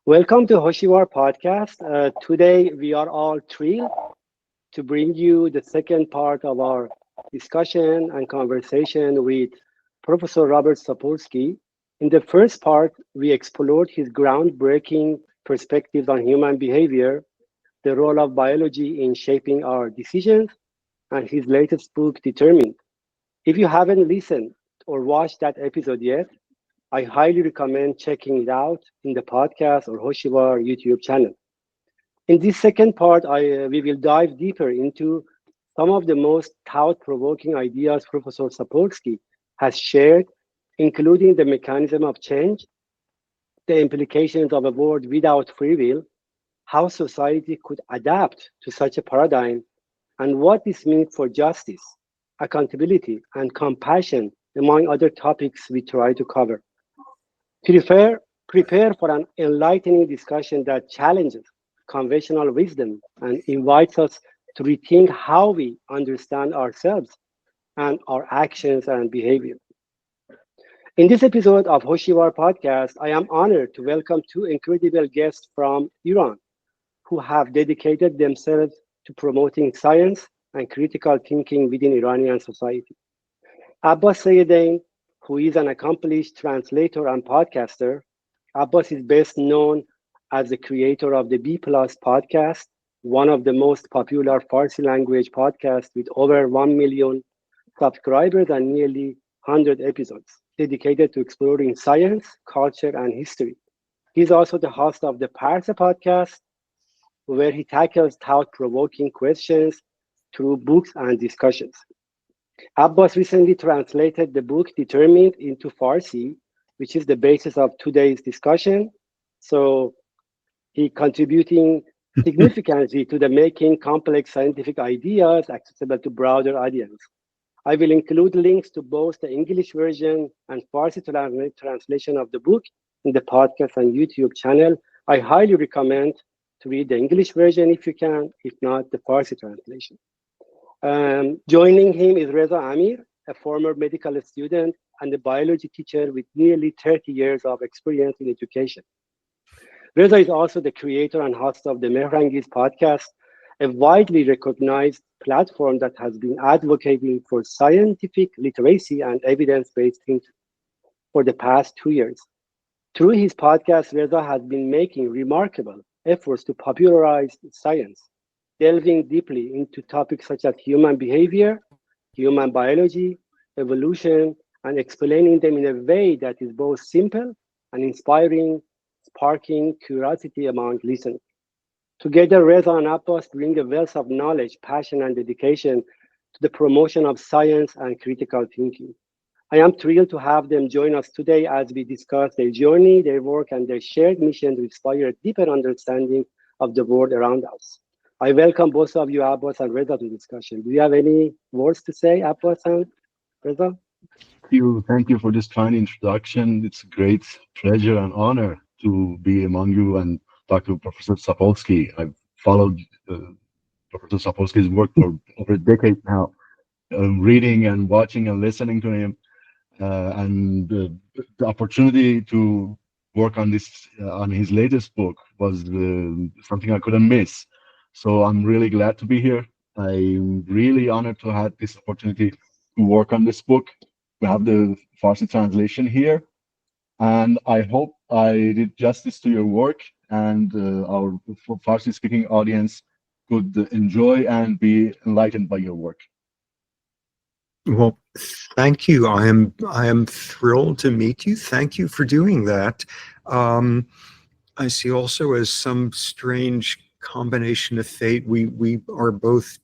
Welcome to Hoshiwar podcast. Today we are all thrilled to bring you the second part of our discussion and conversation with Professor Robert Sapolsky. In the first part, we explored his groundbreaking perspectives on human behavior, the role of biology in shaping our decisions, and his latest book, Determined. If you haven't listened or watched that episode yet, I highly recommend checking it out in the podcast or Hoshiwar YouTube channel. In this second part, we will dive deeper into some of the most thought-provoking ideas Professor Sapolsky has shared, including the mechanism of change, the implications of a world without free will, how society could adapt to such a paradigm, and what this means for justice, accountability, and compassion, among other topics we try to cover. Prepare for an enlightening discussion that challenges conventional wisdom and invites us to rethink how we understand ourselves and our actions and behavior. In this episode of Hoshiwar podcast, I am honored to welcome two incredible guests from Iran who have dedicated themselves to promoting science and critical thinking within Iranian society. Abbas Sayyidain, who is an accomplished translator and podcaster. Abbas is best known as the creator of the B+ podcast, one of the most popular Farsi language podcasts with over 1 million subscribers and nearly 100 episodes dedicated to exploring science, culture, and history. He's also the host of the Parse podcast, where he tackles thought-provoking questions through books and discussions. Abbas recently translated the book Determined into Farsi, which is the basis of today's discussion. So he contributing significantly to the making complex scientific ideas accessible to broader audience. I will include links to both the English version and Farsi translation of the book in the podcast and YouTube channel. I highly recommend to read the English version if you can, if not the Farsi translation. Joining him is Reza Amir, a former medical student and a biology teacher with nearly 30 years of experience in education. Reza is also the creator and host of the Mehrangiz podcast, a widely recognized platform that has been advocating for scientific literacy and evidence-based thinking for the past 2 years. Through his podcast, Reza has been making remarkable efforts to popularize science, delving deeply into topics such as human behavior, human biology, evolution, and explaining them in a way that is both simple and inspiring, sparking curiosity among listeners. Together, Reza and Abbas bring a wealth of knowledge, passion, and dedication to the promotion of science and critical thinking. I am thrilled to have them join us today as we discuss their journey, their work, and their shared mission to inspire a deeper understanding of the world around us. I welcome both of you, Abbas and Reza, to the discussion. Do you have any words to say, Abbas and Reza? Thank you for this kind introduction. It's a great pleasure and honor to be among you and talk to Professor Sapolsky. I've followed Professor Sapolsky's work for over a decade now, reading and watching and listening to him, and the opportunity to work on this on his latest book was something I couldn't miss. So I'm really glad to be here. I'm really honored to have this opportunity to work on this book. We have the Farsi translation here, and I hope I did justice to your work, and our Farsi-speaking audience could enjoy and be enlightened by your work. Well, thank you. I am thrilled to meet you. Thank you for doing that. I see also as some strange combination of fate, we are both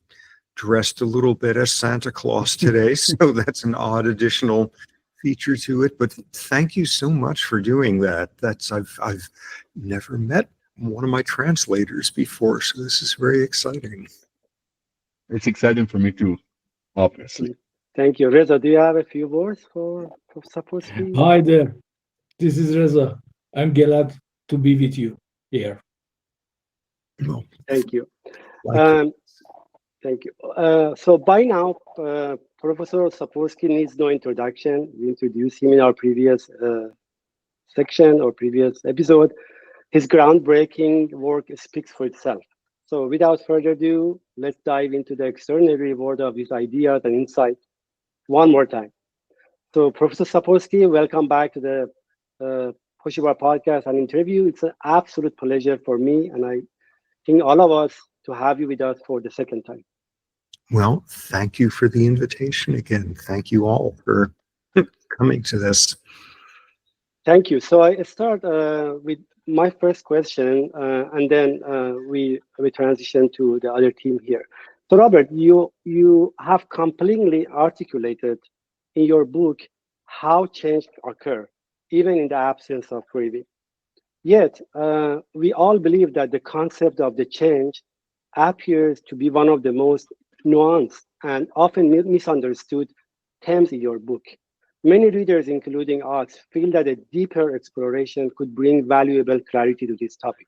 dressed a little bit as Santa Claus today, so that's an odd additional feature to it. But thank you so much for doing that. I've never met one of my translators before, so this is very exciting. It's exciting for me too, obviously. Thank you. Reza, do you have a few words for Sapolsky? Hi there. This is Reza. I'm glad to be with you here. Well, Thank you. like Thank you. So by now, Professor Sapolsky needs no introduction. We introduced him in our previous section or previous episode. His groundbreaking work speaks for itself. So without further ado, let's dive into the extraordinary world of his ideas and insights one more time. So Professor Sapolsky, welcome back to the Pushibar podcast and interview. It's an absolute pleasure for me, and I think all of us, to have you with us for the second time. Well, thank you for the invitation again. Thank you all for coming to this. Thank you. So I start with my first question, and then we transition to the other team here. So Robert, you have completely articulated in your book how change occurs, even in the absence of free will. Yet, we all believe that the concept of the change appears to be one of the most nuanced and often misunderstood themes in your book. Many readers, including us, feel that a deeper exploration could bring valuable clarity to this topic.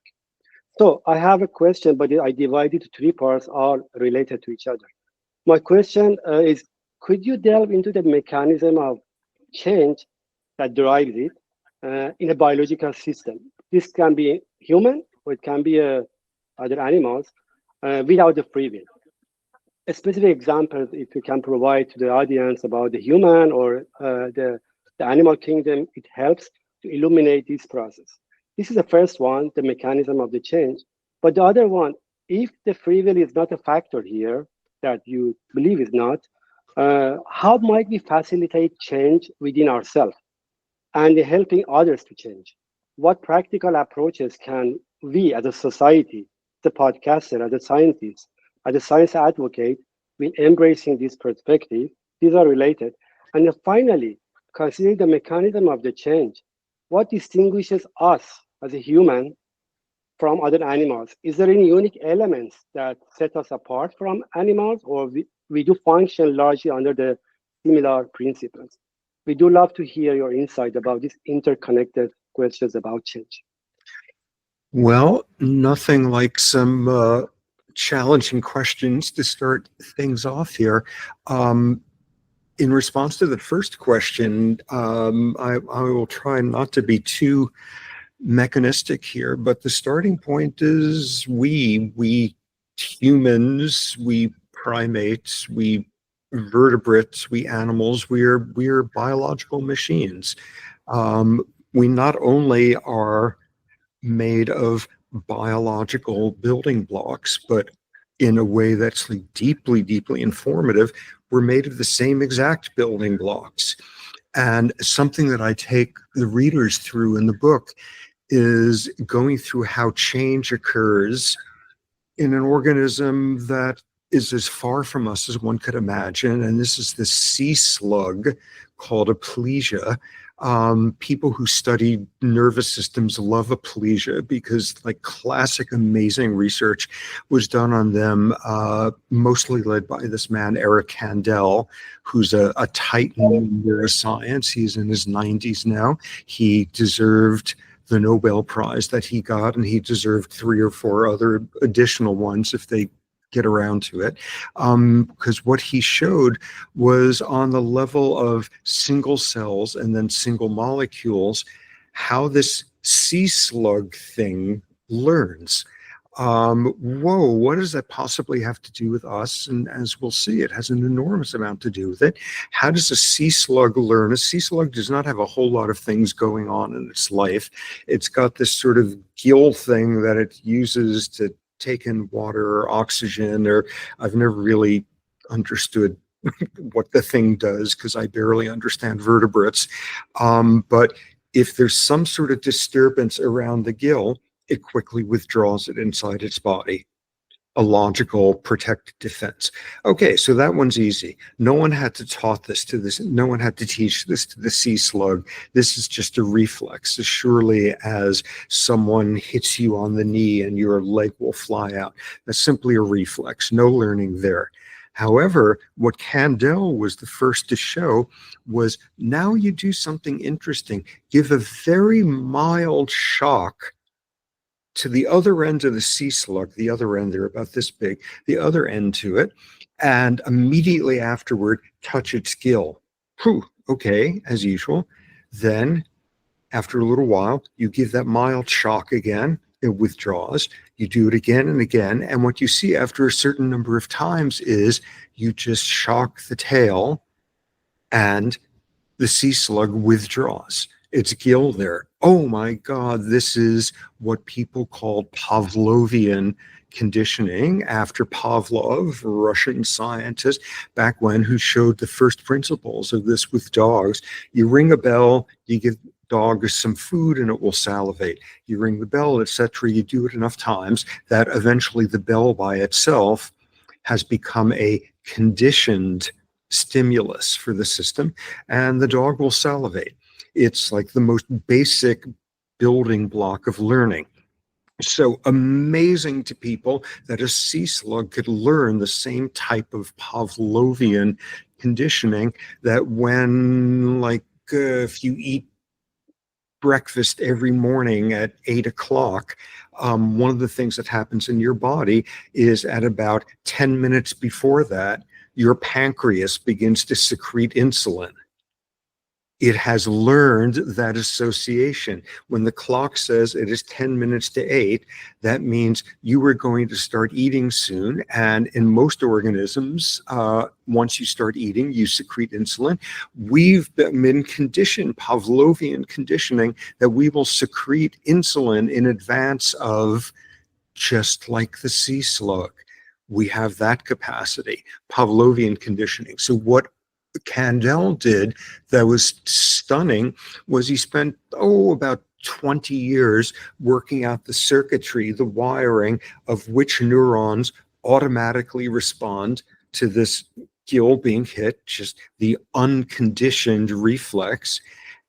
So I have a question, but I divide it to three parts, all related to each other. My question is, could you delve into the mechanism of change that drives it in a biological system? This can be human, or it can be other animals without the free will. A specific example, if you can provide to the audience about the human or the animal kingdom, it helps to illuminate this process. This is the first one, the mechanism of the change. But the other one, if the free will is not a factor here, that you believe is not, how might we facilitate change within ourselves and helping others to change? What practical approaches can we as a society, the podcaster, as a scientist, as a science advocate, with embracing this perspective? These are related. And then finally, considering the mechanism of the change, what distinguishes us as a human from other animals? Is there any unique elements that set us apart from animals, or we do function largely under the similar principles? We do love to hear your insight about these interconnected questions about change. Well, nothing like some challenging questions to start things off here. In response to the first question, I will try not to be too mechanistic here, but the starting point is we humans, we primates, we vertebrates, we animals, we're biological machines. We not only are made of biological building blocks, but in a way that's like deeply, deeply informative, we're made of the same exact building blocks. And something that I take the readers through in the book is going through how change occurs in an organism that is as far from us as one could imagine. And this is the sea slug called aplysia. People who study nervous systems love aplysia because like classic amazing research was done on them, mostly led by this man, Eric Kandel, who's a titan in neuroscience. He's in his 90s now. He deserved the Nobel Prize that he got, and he deserved 3 or 4 other additional ones if they get around to it, because what he showed was on the level of single cells and then single molecules, how this sea slug thing learns. Whoa, what does that possibly have to do with us? And as we'll see, it has an enormous amount to do with it. How does a sea slug learn? A sea slug does not have a whole lot of things going on in its life. It's got this sort of gill thing that it uses to take in water or oxygen, or I've never really understood what the thing does because I barely understand vertebrates. But if there's some sort of disturbance around the gill, it quickly withdraws it inside its body. A logical protective defense. Okay, so that one's easy. No one had to taught this to this. No one had to teach this to the sea slug. This is just a reflex. As surely as someone hits you on the knee and your leg will fly out. That's simply a reflex. No learning there. However, what Kandel was the first to show was now you do something interesting. Give a very mild shock to the other end of the sea slug, the other end, they're about this big, the other end to it, and immediately afterward, touch its gill. Whew, okay, as usual. Then After a little while, you give that mild shock again, it withdraws. You do it again and again. And what you see after a certain number of times is you just shock the tail and the sea slug withdraws its gill there. Oh my God, this is what people call Pavlovian conditioning, after Pavlov, a Russian scientist back when, who showed the first principles of this with dogs. You ring a bell, you give dog some food and it will salivate. You ring the bell, etc. You do it enough times that eventually the bell by itself has become a conditioned stimulus for the system, and the dog will salivate. It's like the most basic building block of learning. So amazing to people that a sea slug could learn the same type of Pavlovian conditioning, that when, like, if you eat breakfast every morning at 8 o'clock, one of the things that happens in your body is at about 10 minutes before that, your pancreas begins to secrete insulin. It has learned that association. When the clock says it is 10 minutes to 8, that means you are going to start eating soon. And in most organisms, once you start eating, you secrete insulin. We've been conditioned, Pavlovian conditioning, that we will secrete insulin in advance of, just like the sea slug. We have that capacity, Pavlovian conditioning. So what Kandel did that was stunning was he spent, about 20 years working out the circuitry, the wiring of which neurons automatically respond to this gill being hit, just the unconditioned reflex,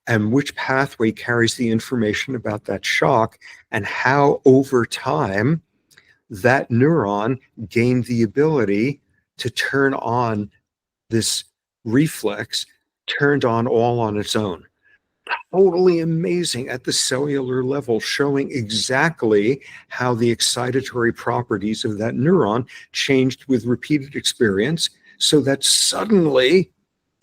and which pathway carries the information about that shock, and how over time that neuron gained the ability to turn on this reflex, turned on all on its own. Totally amazing at the cellular level, showing exactly how the excitatory properties of that neuron changed with repeated experience, so that suddenly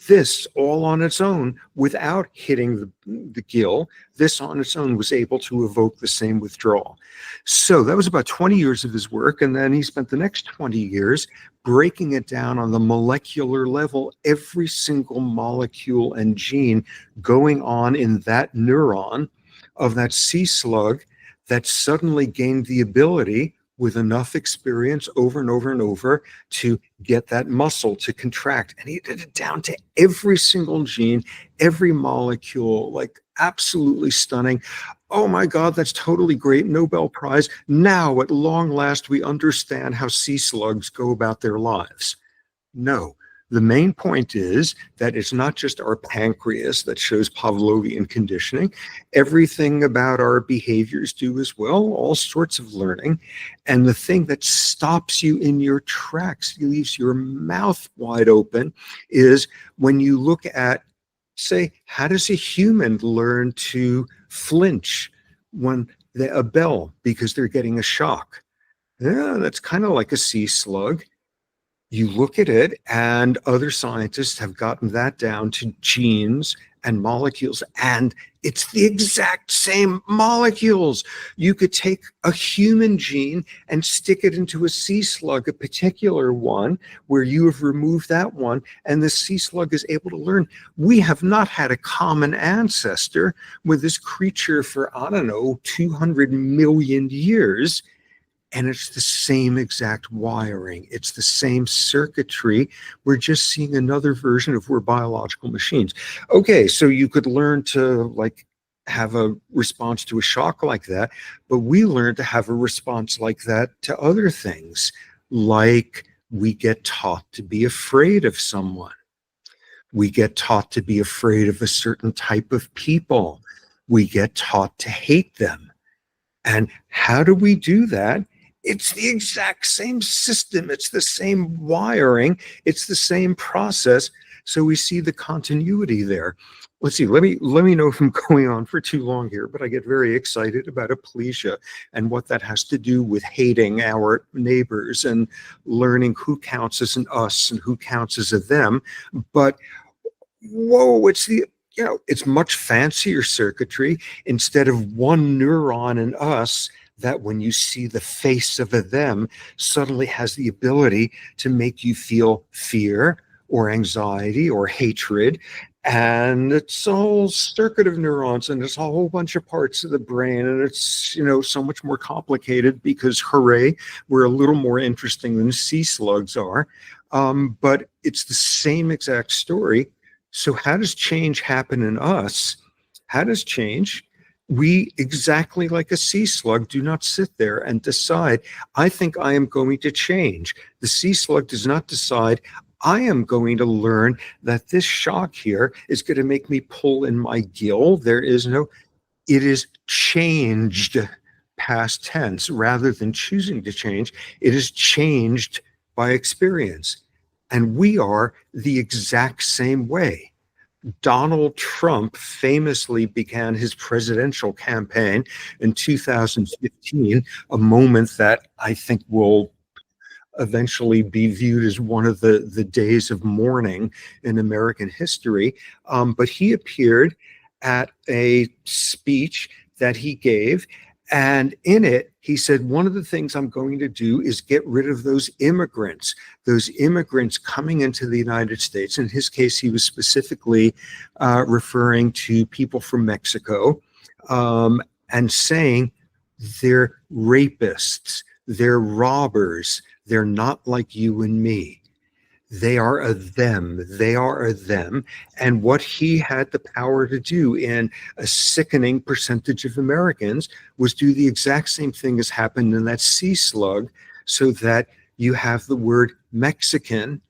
this all on its own, without hitting the gill, this on its own was able to evoke the same withdrawal. So that was about 20 years of his work. And then he spent the next 20 years breaking it down on the molecular level, every single molecule and gene going on in that neuron of that sea slug that suddenly gained the ability, with enough experience over and over and over, to get that muscle to contract. And he did it down to every single gene, every molecule, like absolutely stunning. Oh my God, that's totally great. Nobel Prize. Now, at long last, we understand how sea slugs go about their lives. No. The main point is that it's not just our pancreas that shows Pavlovian conditioning. Everything about our behaviors do as well, all sorts of learning. And the thing that stops you in your tracks, leaves your mouth wide open, is when you look at, say, how does a human learn to flinch when a bell, because they're getting a shock? Yeah, that's kind of like a sea slug. You look at it, and other scientists have gotten that down to genes and molecules, and it's the exact same molecules. You could take a human gene and stick it into a sea slug, a particular one, where you have removed that one, and the sea slug is able to learn. We have not had a common ancestor with this creature for, 200 million years. And it's the same exact wiring. It's the same circuitry. We're just seeing another version of we're biological machines. Okay, so you could learn to have a response to a shock like that, but we learn to have a response like that to other things. Like, we get taught to be afraid of someone. We get taught to be afraid of a certain type of people. We get taught to hate them. And how do we do that? It's the exact same system. It's the same wiring. It's the same process. So we see the continuity there. Let's see, let me know if I'm going on for too long here, but I get very excited about aplesia and what that has to do with hating our neighbors and learning who counts as an us and who counts as a them. But whoa, it's much fancier circuitry instead of one neuron in us that when you see the face of a them suddenly has the ability to make you feel fear or anxiety or hatred. And it's a whole circuit of neurons, and it's a whole bunch of parts of the brain, and it's, so much more complicated because, hooray, we're a little more interesting than sea slugs are. But it's the same exact story. So how does change happen in us? How does change? We, exactly like a sea slug, do not sit there and decide, I think I am going to change. The sea slug does not decide, I am going to learn that this shock here is going to make me pull in my gill. There is no, it is changed, past tense, rather than choosing to change. It is changed by experience. And we are the exact same way. Donald Trump famously began his presidential campaign in 2015, a moment that I think will eventually be viewed as one of the days of mourning in American history. But he appeared at a speech that he gave, and in it, he said, one of the things I'm going to do is get rid of those immigrants coming into the United States. In his case, he was specifically referring to people from Mexico, and saying they're rapists, they're robbers, they're not like you and me. They are a them. They are a them. And what he had the power to do in a sickening percentage of Americans was do the exact same thing as happened in that sea slug, so that you have the word Mexican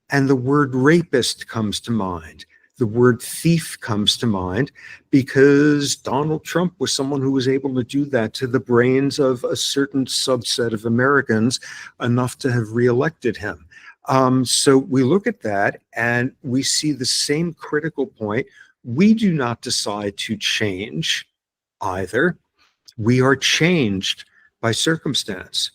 and the word rapist comes to mind. The word thief comes to mind, because Donald Trump was someone who was able to do that to the brains of a certain subset of Americans, enough to have reelected him. So we look at that and we see the same critical point. We do not decide to change either. We are changed by circumstance.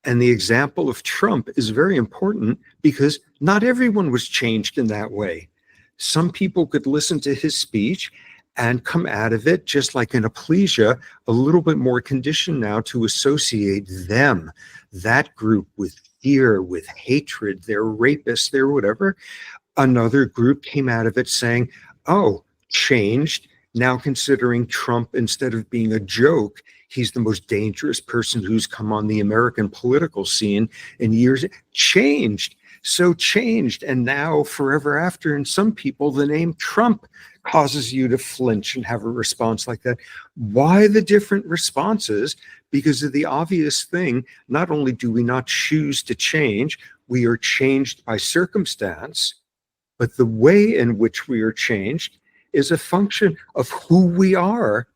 And the example of Trump is very important, because not everyone was changed in that way. Some people could listen to his speech and come out of it, just like in aplesia, a little bit more conditioned now to associate them, that group, with fear, with hatred, they're rapists, they're whatever. Another group came out of it saying, oh, changed, now considering Trump, instead of being a joke, he's the most dangerous person who's come on the American political scene in years. Changed. So changed, and now forever after, in some people, the name Trump causes you to flinch and have a response like that. Why the different responses? Because of the obvious thing, not only do we not choose to change, we are changed by circumstance, but the way in which we are changed is a function of who we are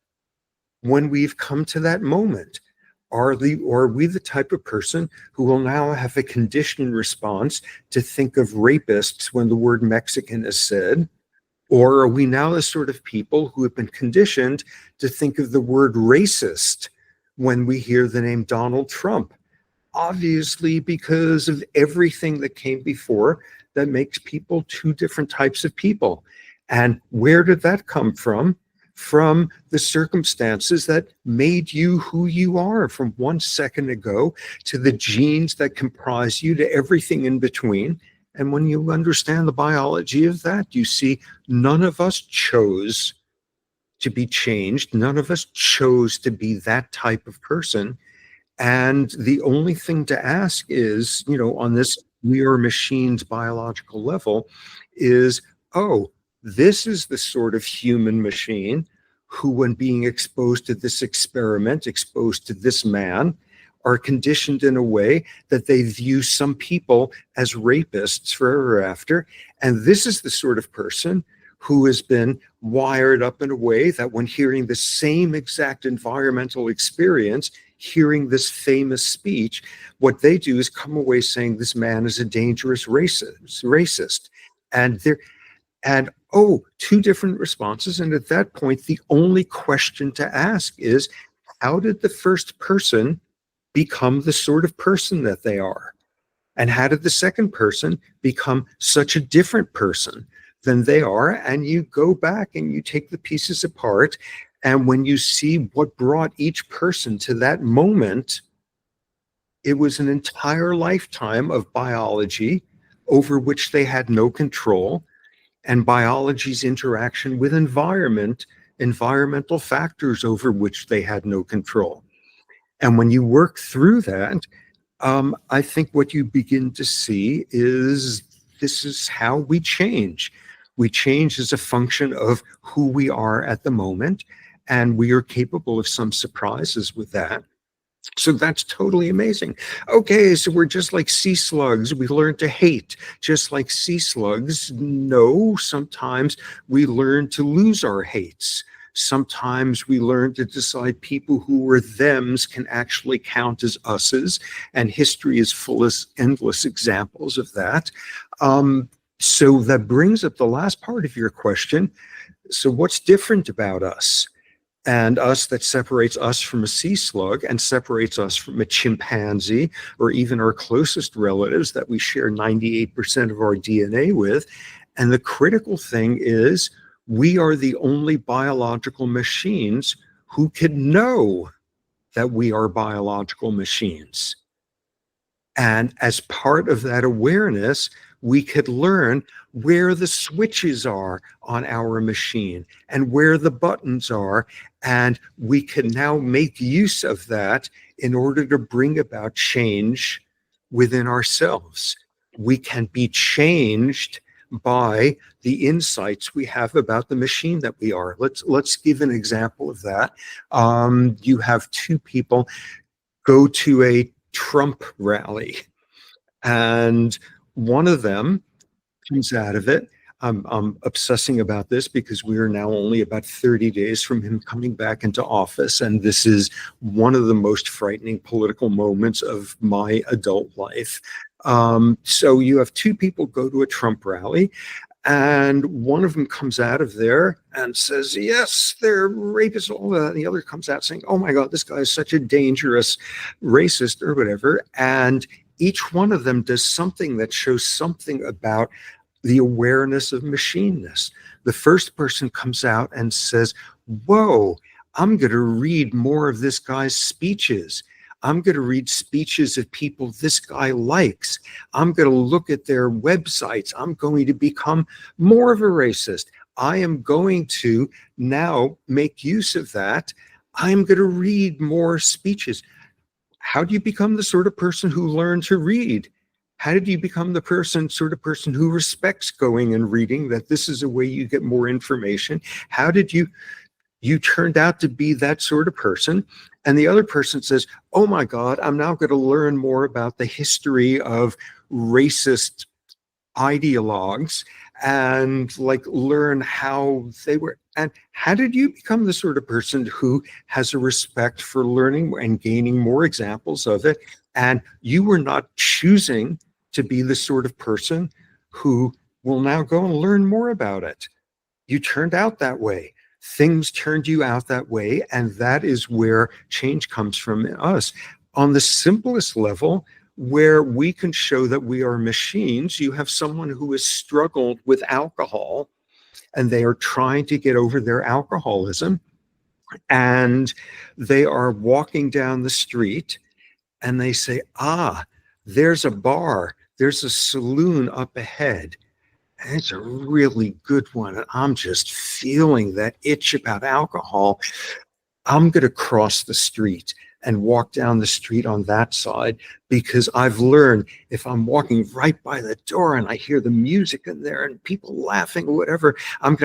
when we've come to that moment. Are we the type of person who will now have a conditioned response to think of rapists when the word Mexican is said? Or are we now the sort of people who have been conditioned to think of the word racist when we hear the name Donald Trump? Obviously, because of everything that came before that makes people two different types of people. And where did that come from? From the circumstances that made you who you are from 1 second ago, to the genes that comprise you, to everything in between. And when you understand the biology of that, you see none of us chose to be changed. None of us chose to be that type of person. And the only thing to ask is, on this we are machines biological level, is, oh, this is the sort of human machine who, when being exposed to this experiment, exposed to this man, are conditioned in a way that they view some people as rapists forever after. And this is the sort of person who has been wired up in a way that when hearing the same exact environmental experience, hearing this famous speech, what they do is come away saying this man is a dangerous racist. And two different responses. And at that point, the only question to ask is, how did the first person become the sort of person that they are? And how did the second person become such a different person? than they are, and you go back and you take the pieces apart, and when you see what brought each person to that moment, it was an entire lifetime of biology over which they had no control, and biology's interaction with environmental factors over which they had no control. And when you work through that, I think what you begin to see is this is how we change. We change as a function of who we are at the moment, and we are capable of some surprises with that. So that's totally amazing. Okay, so we're just like sea slugs. We learn to hate just like sea slugs. No, sometimes we learn to lose our hates. Sometimes we learn to decide people who were thems can actually count as us's, and history is full of endless examples of that. So that brings up the last part of your question. So what's different about us? And us that separates us from a sea slug and separates us from a chimpanzee or even our closest relatives that we share 98% of our DNA with. And the critical thing is we are the only biological machines who can know that we are biological machines. And as part of that awareness, we could learn where the switches are on our machine and where the buttons are, and we can now make use of that in order to bring about change within ourselves. We can be changed by the insights we have about the machine that we are. Let's give an example of that. You have two people go to a Trump rally, and one of them comes out of it. I'm obsessing about this because we are now only about 30 days from him coming back into office, and this is one of the most frightening political moments of my adult life. So you have two people go to a Trump rally, and one of them comes out of there and says, yes, they're rapists, all that. And the other comes out saying, oh my God, this guy is such a dangerous racist or whatever. And each one of them does something that shows something about the awareness of machineness. The first person comes out and says, whoa, I'm going to read more of this guy's speeches. I'm going to read speeches of people this guy likes. I'm going to look at their websites. I'm going to become more of a racist. I am going to now make use of that. I'm going to read more speeches. How do you become the sort of person who learned to read? How did you become the sort of person who respects going and reading, that this is a way you get more information? How did you turned out to be that sort of person? And the other person says, oh my God, I'm now going to learn more about the history of racist ideologues and like learn how they were. And how did you become the sort of person who has a respect for learning and gaining more examples of it? And you were not choosing to be the sort of person who will now go and learn more about it. You turned out that way. Things turned you out that way, and that is where change comes from in us. On the simplest level, where we can show that we are machines, you have someone who has struggled with alcohol, and they are trying to get over their alcoholism, and they are walking down the street, and they say, there's a bar, there's a saloon up ahead. And it's a really good one. And I'm just feeling that itch about alcohol. I'm going to cross the street and walk down the street on that side, because I've learned if I'm walking right by the door and I hear the music in there and people laughing or whatever, I'm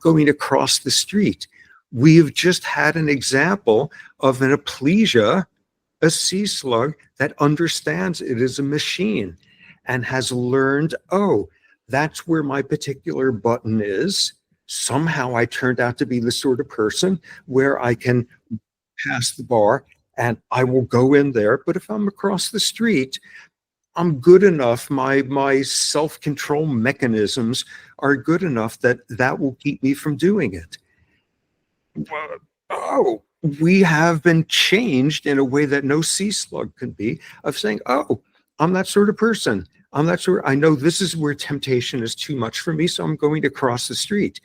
going to cross the street. We have just had an example of an aplesia, a sea slug that understands it is a machine and has learned, oh, that's where my particular button is. Somehow I turned out to be the sort of person where I can pass the bar and I will go in there. But if I'm across the street, I'm good enough. My self-control mechanisms are good enough that will keep me from doing it. Oh, we have been changed in a way that no sea slug can be, of saying, oh, I'm that sort of person. I'm not sure. I know this is where temptation is too much for me, so I'm going to cross the street.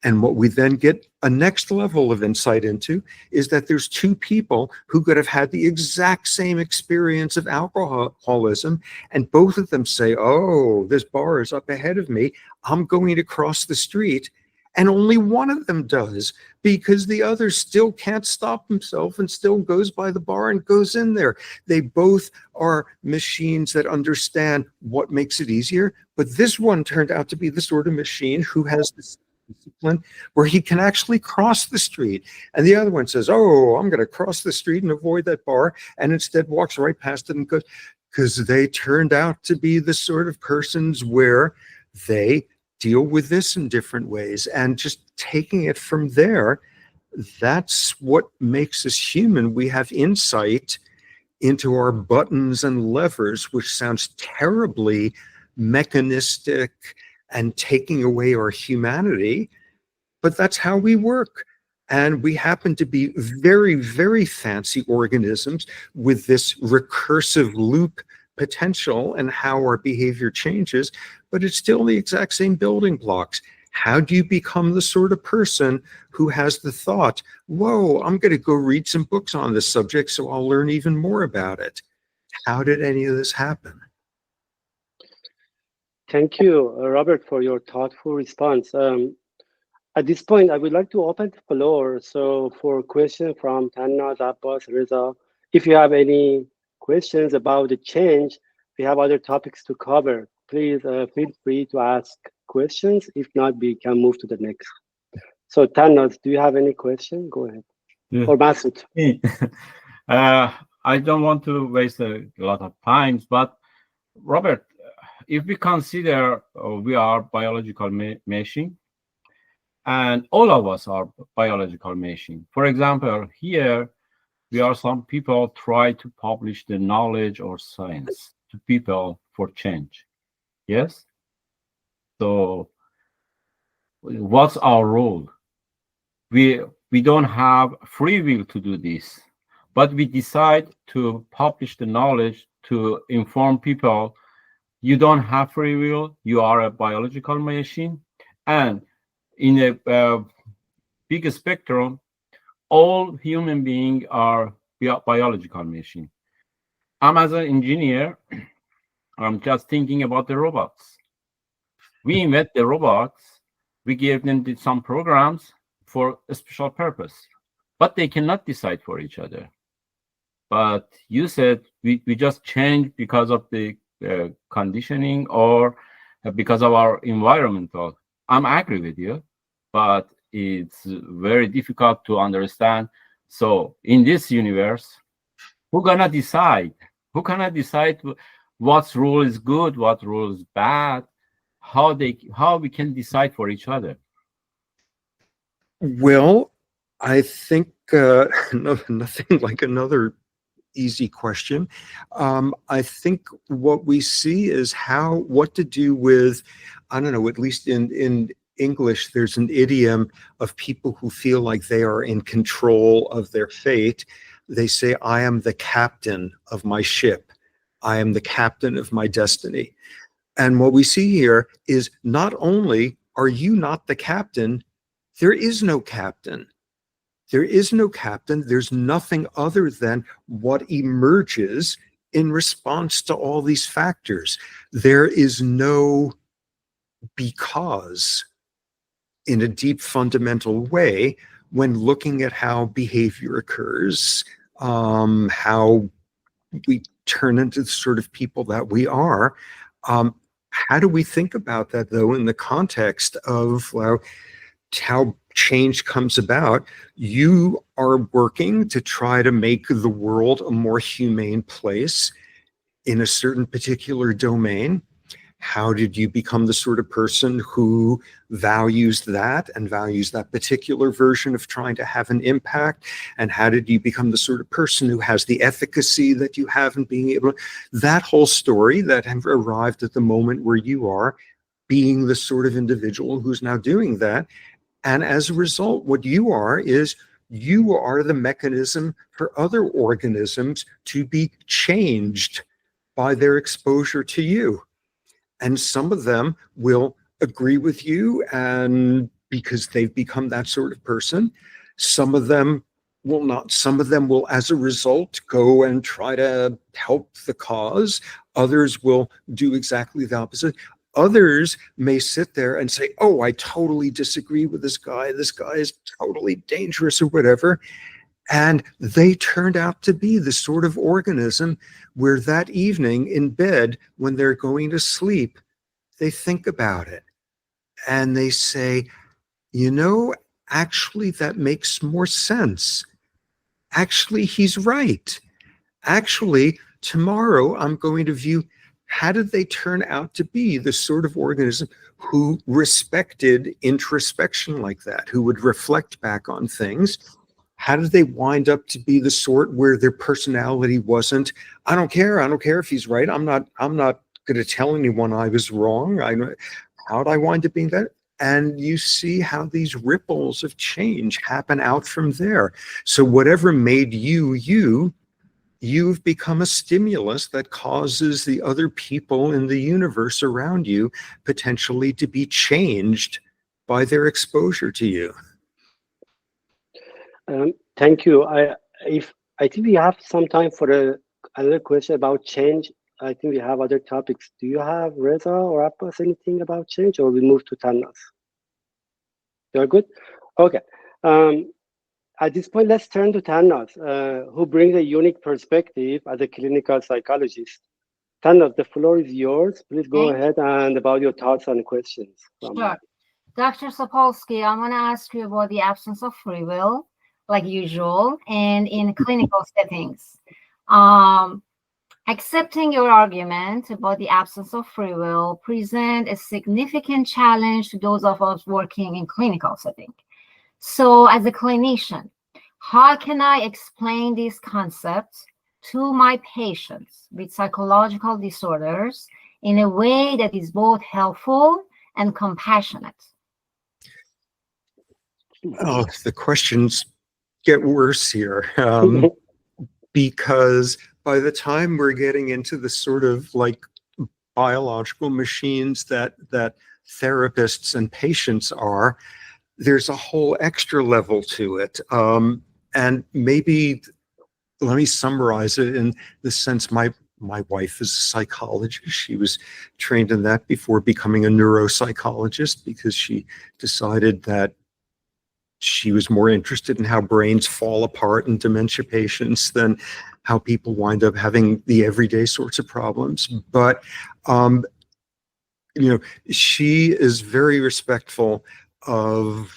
And what we then get a next level of insight into is that there's two people who could have had the exact same experience of alcoholism, and both of them say, oh, this bar is up ahead of me, I'm going to cross the street. And only one of them does, because the other still can't stop himself and still goes by the bar and goes in there. They both are machines that understand what makes it easier, but this one turned out to be the sort of machine who has this discipline where he can actually cross the street. And the other one says, oh, I'm going to cross the street and avoid that bar, and instead walks right past it and goes, because they turned out to be the sort of persons where they deal with this in different ways. And just taking it from there, that's what makes us human. We have insight into our buttons and levers, which sounds terribly mechanistic and taking away our humanity, but that's how we work. And we happen to be very, very fancy organisms with this recursive loop potential and how our behavior changes, but it's still the exact same building blocks. How do you become the sort of person who has the thought, whoa, I'm going to go read some books on this subject so I'll learn even more about it? How did any of this happen? Thank you, Robert, for your thoughtful response. At this point, I would like to open the floor. So for questions from Tannaz, Abbas, Reza, if you have any questions about the change, we have other topics to cover. Please feel free to ask questions. If not, we can move to the next. So Tannaz, do you have any question? Go ahead. Yeah. Or Masood. I don't want to waste a lot of time, but Robert, if we consider we are biological machine, and all of us are biological machine. For example, here we are some people try to publish the knowledge or science to people for change. Yes? So what's our role? We don't have free will to do this, but we decide to publish the knowledge to inform people. You don't have free will, you are a biological machine. And in a big spectrum, all human beings are biological machine. I'm as an engineer, I'm just thinking about the robots. We invent the robots, we give them some programs for a special purpose, but they cannot decide for each other. But you said we just change because of the conditioning or because of our environmental. I'm agree with you, but it's very difficult to understand. So in this universe, who gonna decide? Who gonna decide what rule is good, what rule is bad? How we can decide for each other? Well, I think nothing like another easy question. I think what we see is what to do with, I don't know, at least in English, there's an idiom of people who feel like they are in control of their fate. They say, I am the captain of my ship. I am the captain of my destiny. And what we see here is not only are you not the captain, there is no captain. There is no captain. There's nothing other than what emerges in response to all these factors. There is no because in a deep fundamental way when looking at how behavior occurs, how we turn into the sort of people that we are. How do we think about that, though, in the context of how change comes about? You are working to try to make the world a more humane place in a certain particular domain. How did you become the sort of person who values that and values that particular version of trying to have an impact? And how did you become the sort of person who has the efficacy that you have in being able to, that whole story that have arrived at the moment where you are being the sort of individual who's now doing that. And as a result, what you are is you are the mechanism for other organisms to be changed by their exposure to you. And some of them will agree with you, and because they've become that sort of person. Some of them will not. Some of them will, as a result, go and try to help the cause. Others will do exactly the opposite. Others may sit there and say, oh, I totally disagree with this guy. This guy is totally dangerous or whatever. And they turned out to be the sort of organism where that evening in bed, when they're going to sleep, they think about it and they say, you know, actually, that makes more sense. Actually, he's right. Actually, tomorrow I'm going to view, how did they turn out to be the sort of organism who respected introspection like that, who would reflect back on things? How did they wind up to be the sort where their personality wasn't, I don't care if he's right. I'm not going to tell anyone I was wrong. How'd I wind up being that? And you see how these ripples of change happen out from there. So whatever made you, you've become a stimulus that causes the other people in the universe around you potentially to be changed by their exposure to you. Thank you. I think we have some time for another question about change. I think we have other topics. Do you have, Reza or Abbas, anything about change, or we move to Tannas? You're good? Okay. At this point, let's turn to Tannas, who brings a unique perspective as a clinical psychologist. Tannas, the floor is yours. Please go ahead and about your thoughts and questions. Sure. Dr. Sapolsky, I'm going to ask you about the absence of free will, like usual, and in clinical settings. Accepting your argument about the absence of free will present a significant challenge to those of us working in clinical setting. So as a clinician, how can I explain these concepts to my patients with psychological disorders in a way that is both helpful and compassionate? Oh, the questions get worse here. Because by the time we're getting into the sort of like biological machines that therapists and patients are, there's a whole extra level to it. And maybe let me summarize it in the sense my wife is a psychologist. She was trained in that before becoming a neuropsychologist because she decided that she was more interested in how brains fall apart in dementia patients than how people wind up having the everyday sorts of problems. But, she is very respectful of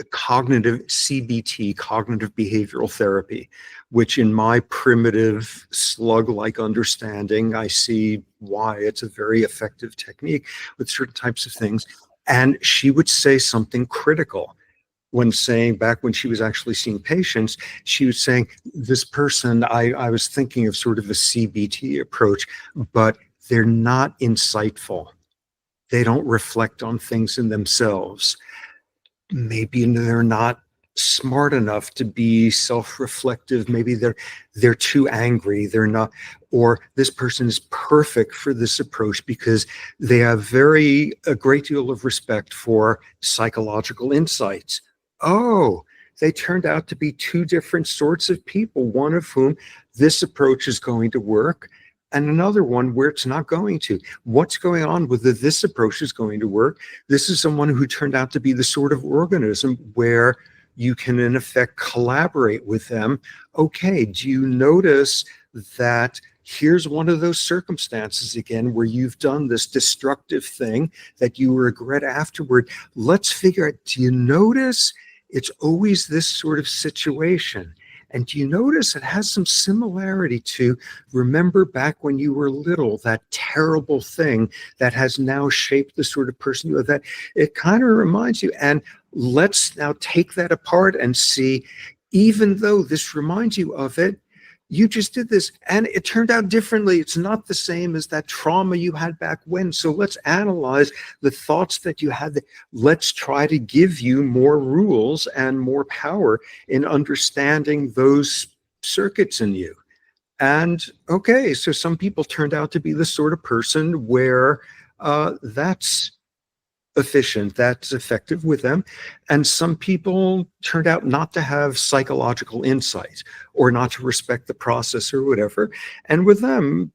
cognitive CBT, cognitive behavioral therapy, which in my primitive slug-like understanding, I see why it's a very effective technique with certain types of things. And she would say something critical when saying, back when she was actually seeing patients, she was saying, this person, I was thinking of sort of a CBT approach, but they're not insightful. They don't reflect on things in themselves. Maybe they're not smart enough to be self-reflective. Maybe they're too angry. They're not, or this person is perfect for this approach because they have a great deal of respect for psychological insights. Oh, they turned out to be two different sorts of people, one of whom this approach is going to work and another one where it's not going to. What's going on with this approach is going to work? This is someone who turned out to be the sort of organism where you can, in effect, collaborate with them. Okay, do you notice that here's one of those circumstances again where you've done this destructive thing that you regret afterward? Let's figure out, do you notice it's always this sort of situation? And do you notice it has some similarity to, remember back when you were little, that terrible thing that has now shaped the sort of person you are, that it kind of reminds you. And let's now take that apart and see, even though this reminds you of it, you just did this and it turned out differently. It's not the same as that trauma you had back when. So let's analyze the thoughts that you had. Let's try to give you more rules and more power in understanding those circuits in you. And okay, so some people turned out to be the sort of person where that's efficient, that's effective with them. And some people turned out not to have psychological insight or not to respect the process or whatever. And with them,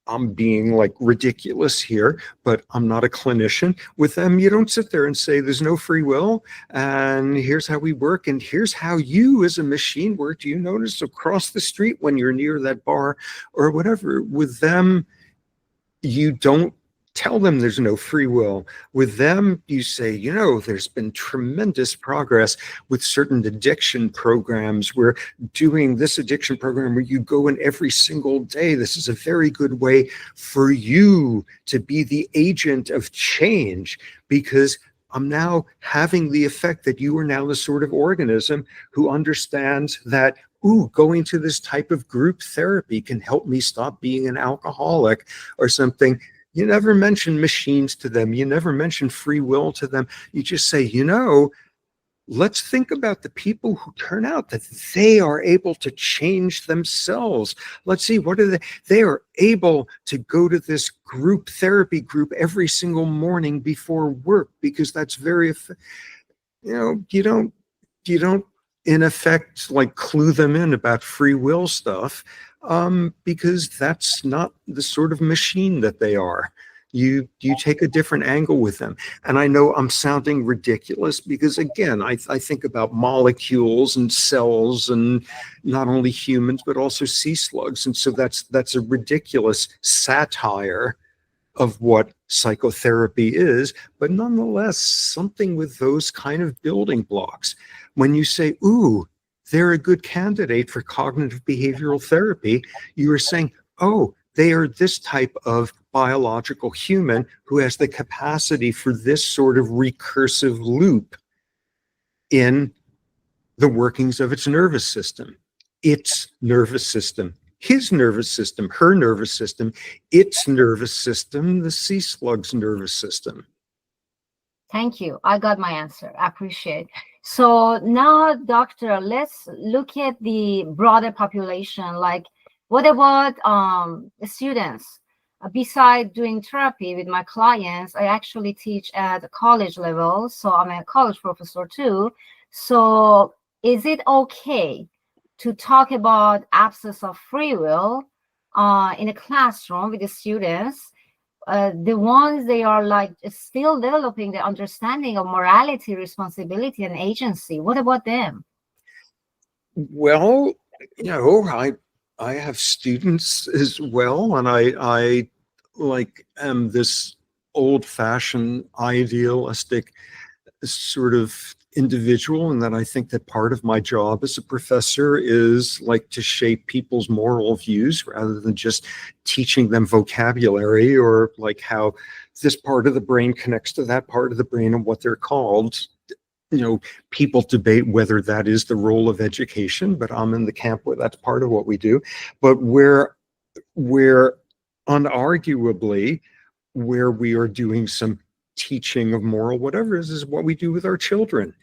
I'm being like ridiculous here, but I'm not a clinician. With them, you don't sit there and say, there's no free will, and here's how we work, and here's how you as a machine work. Do you notice across the street when you're near that bar or whatever? With them, you don't tell them there's no free will. With them, you say, you know, there's been tremendous progress with certain addiction programs. We're doing this addiction program where you go in every single day. This is a very good way for you to be the agent of change, because I'm now having the effect that you are now the sort of organism who understands that, ooh, going to this type of group therapy can help me stop being an alcoholic or something. You never mention machines to them. You never mention free will to them. You just say, you know, let's think about the people who turn out that they are able to change themselves. Let's see, what are they? They are able to go to this group therapy group every single morning before work, because that's very, you know, you don't in effect like clue them in about free will stuff. Because that's not the sort of machine that they are. You take a different angle with them. And I know I'm sounding ridiculous because, again, I think about molecules and cells and not only humans, but also sea slugs. And so that's a ridiculous satire of what psychotherapy is, but nonetheless, something with those kind of building blocks. When you say, ooh, they're a good candidate for cognitive behavioral therapy, you are saying, oh, they are this type of biological human who has the capacity for this sort of recursive loop in the workings of its nervous system, his nervous system, her nervous system, its nervous system, the sea slug's nervous system. Thank you. I got my answer. I appreciate it. So now, doctor, let's look at the broader population. Like, what about students? Besides doing therapy with my clients, I actually teach at the college level. So I'm a college professor too. So is it okay to talk about absence of free will in a classroom with the students? The ones they are like still developing the understanding of morality, responsibility, and agency. What about them? Well, you know, I have students as well, and I like am this old-fashioned idealistic sort of individual, and that I think that part of my job as a professor is like to shape people's moral views rather than just teaching them vocabulary or like how this part of the brain connects to that part of the brain and what they're called. You know, people debate whether that is the role of education, but I'm in the camp where that's part of what we do. But where unarguably where we are doing some teaching of moral whatever is what we do with our children.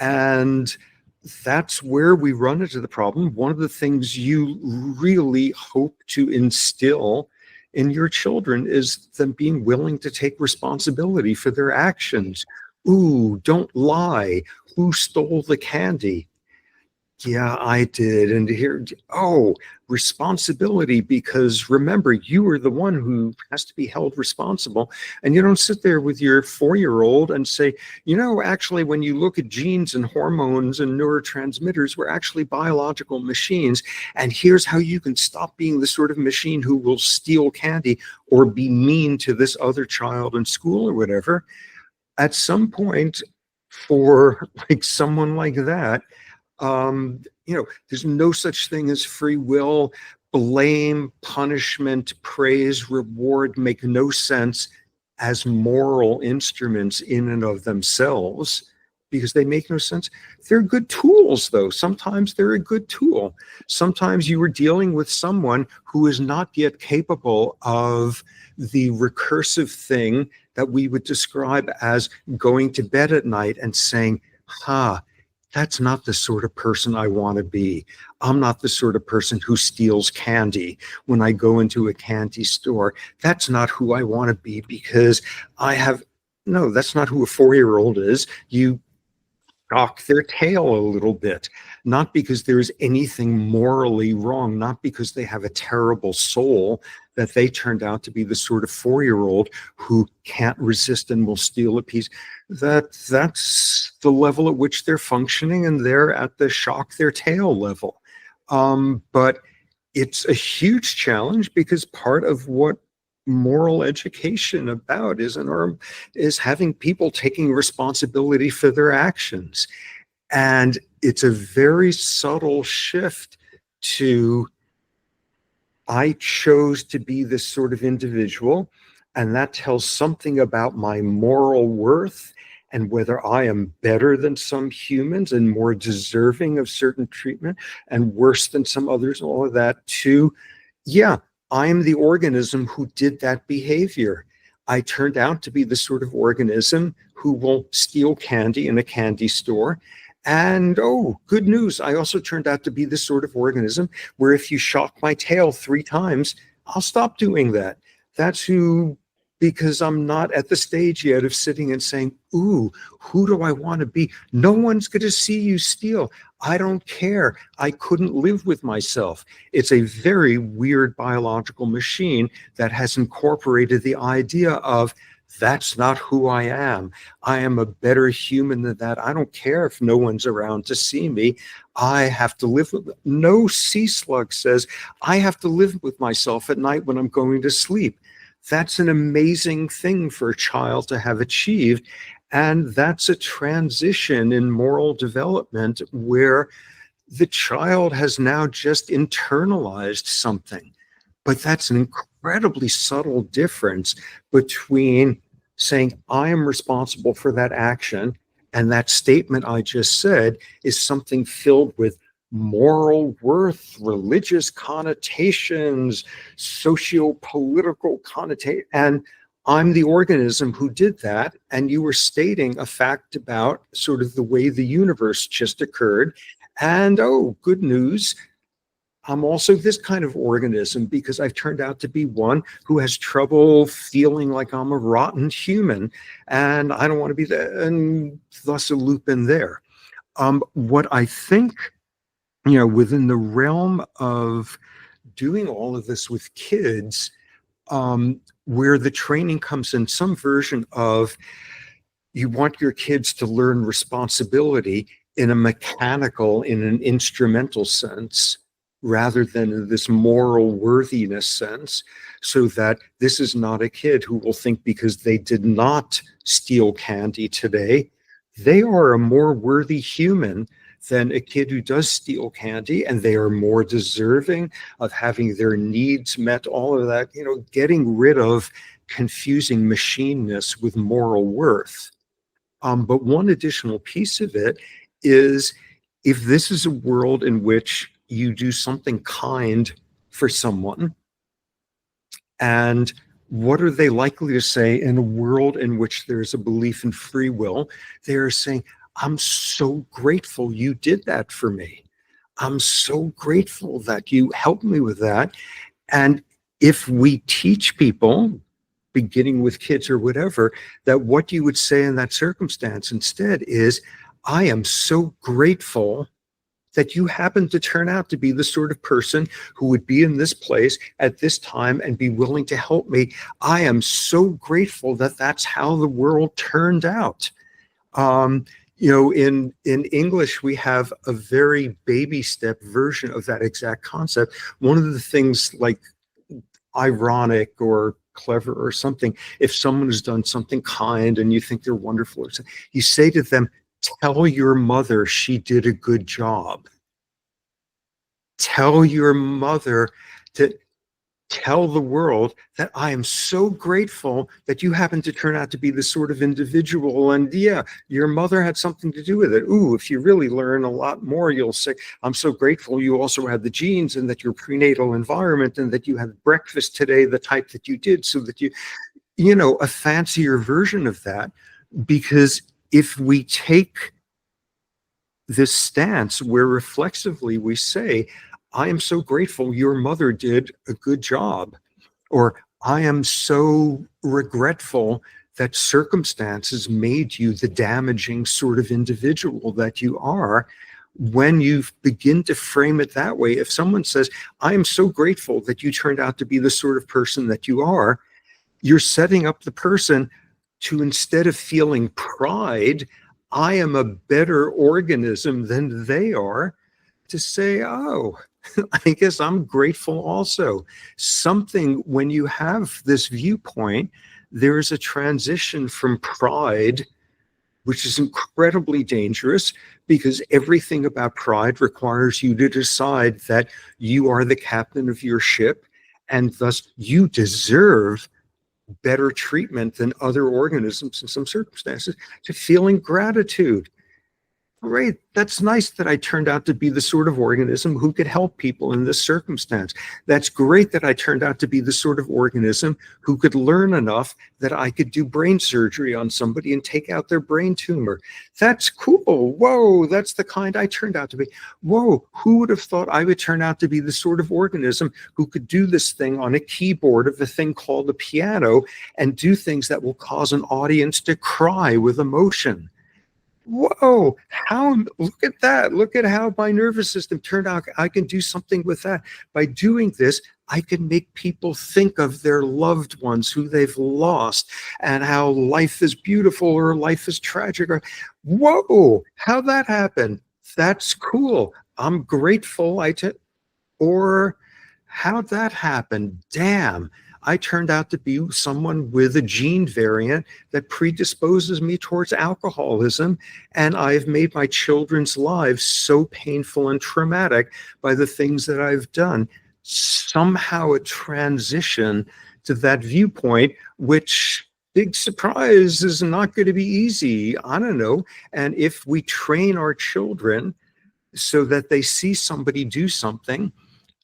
And that's where we run into the problem. One of the things you really hope to instill in your children is them being willing to take responsibility for their actions. Ooh, don't lie. Who stole the candy? Yeah, I did. And here, oh, responsibility, because remember, you are the one who has to be held responsible. And you don't sit there with your 4-year-old and say, you know, actually, when you look at genes and hormones and neurotransmitters, we're actually biological machines. And here's how you can stop being the sort of machine who will steal candy or be mean to this other child in school or whatever. At some point, for like someone like that, you know, there's no such thing as free will. Blame, punishment, praise, reward make no sense as moral instruments in and of themselves because they make no sense. They're good tools, though. Sometimes they're a good tool. Sometimes you are dealing with someone who is not yet capable of the recursive thing that we would describe as going to bed at night and saying, that's not the sort of person I want to be. I'm not the sort of person who steals candy when I go into a candy store. That's not who I want to be, because no, that's not who a 4-year-old is. You shock their tail a little bit, not because there's anything morally wrong, not because they have a terrible soul, that they turned out to be the sort of 4-year-old who can't resist and will steal a piece. That's the level at which they're functioning, and they're at the shock their tail level. But it's a huge challenge, because part of what moral education about is having people taking responsibility for their actions. And it's a very subtle shift to, I chose to be this sort of individual, and that tells something about my moral worth and whether I am better than some humans and more deserving of certain treatment and worse than some others, all of that, to, yeah, I'm the organism who did that behavior. I turned out to be the sort of organism who will steal candy in a candy store. And, oh, good news, I also turned out to be the sort of organism where if you shock my tail 3 times, I'll stop doing that. That's who, because I'm not at the stage yet of sitting and saying, ooh, who do I want to be? No one's going to see you steal. I don't care. I couldn't live with myself. It's a very weird biological machine that has incorporated the idea of, that's not who I am. I am a better human than that. I don't care if no one's around to see me. I have to live with it. No sea slug says, I have to live with myself at night when I'm going to sleep. That's an amazing thing for a child to have achieved. And that's a transition in moral development where the child has now just internalized something. But that's an incredibly subtle difference between saying, I am responsible for that action, and that statement I just said is something filled with moral worth, religious connotations, socio-political connotations, and I'm the organism who did that, and you were stating a fact about sort of the way the universe just occurred, and oh, good news, I'm also this kind of organism because I've turned out to be one who has trouble feeling like I'm a rotten human, and I don't want to be that, and thus a loop in there. What I think, within the realm of doing all of this with kids, where the training comes in some version of, you want your kids to learn responsibility in a mechanical, in an instrumental sense, rather than in this moral worthiness sense, so that this is not a kid who will think because they did not steal candy today, they are a more worthy human than a kid who does steal candy, and they are more deserving of having their needs met, all of that, getting rid of confusing machineness with moral worth. But one additional piece of it is, if this is a world in which you do something kind for someone, and what are they likely to say in a world in which there's a belief in free will? They're saying, I'm so grateful you did that for me. I'm so grateful that you helped me with that. And if we teach people, beginning with kids or whatever, that what you would say in that circumstance instead is, I am so grateful that you happen to turn out to be the sort of person who would be in this place at this time and be willing to help me. I am so grateful that that's how the world turned out. In English, we have a very baby step version of that exact concept. One of the things, like ironic or clever or something, if someone has done something kind and you think they're wonderful, you say to them, tell your mother she did a good job. Tell your mother to tell the world that I am so grateful that you happen to turn out to be the sort of individual, and yeah, your mother had something to do with it. Ooh, if you really learn a lot more, you'll say, I'm so grateful you also had the genes, and that your prenatal environment, and that you had breakfast today the type that you did, so that a fancier version of that. Because if we take this stance where reflexively we say, I am so grateful your mother did a good job, or I am so regretful that circumstances made you the damaging sort of individual that you are. When you begin to frame it that way, if someone says, I am so grateful that you turned out to be the sort of person that you are, you're setting up the person to, instead of feeling pride, I am a better organism than they are, to say, oh, I guess I'm grateful also. Something, when you have this viewpoint, there's a transition from pride, which is incredibly dangerous, because everything about pride requires you to decide that you are the captain of your ship, and thus you deserve better treatment than other organisms in some circumstances, to feeling gratitude. Great, that's nice that I turned out to be the sort of organism who could help people in this circumstance. That's great that I turned out to be the sort of organism who could learn enough that I could do brain surgery on somebody and take out their brain tumor. That's cool. Whoa, that's the kind I turned out to be. Whoa, who would have thought I would turn out to be the sort of organism who could do this thing on a keyboard of a thing called a piano and do things that will cause an audience to cry with emotion? Whoa, look at that. Look at how my nervous system turned out. I can do something with that. By doing this, I can make people think of their loved ones who they've lost and how life is beautiful or life is tragic. Or, whoa, how'd that happen? That's cool. I'm grateful. Or how'd that happen? Damn. I turned out to be someone with a gene variant that predisposes me towards alcoholism, and I've made my children's lives so painful and traumatic by the things that I've done. Somehow a transition to that viewpoint, which, big surprise, is not going to be easy. I don't know. And if we train our children so that they see somebody do something,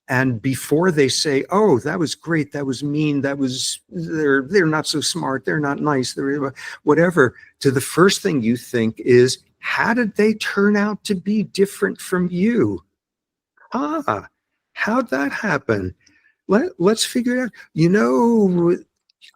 and before they say, oh, that was great, that was mean, they're not so smart, they're not nice, they're whatever, to the first thing you think is, how did they turn out to be different from you? How'd that happen? Let's figure it out. You know,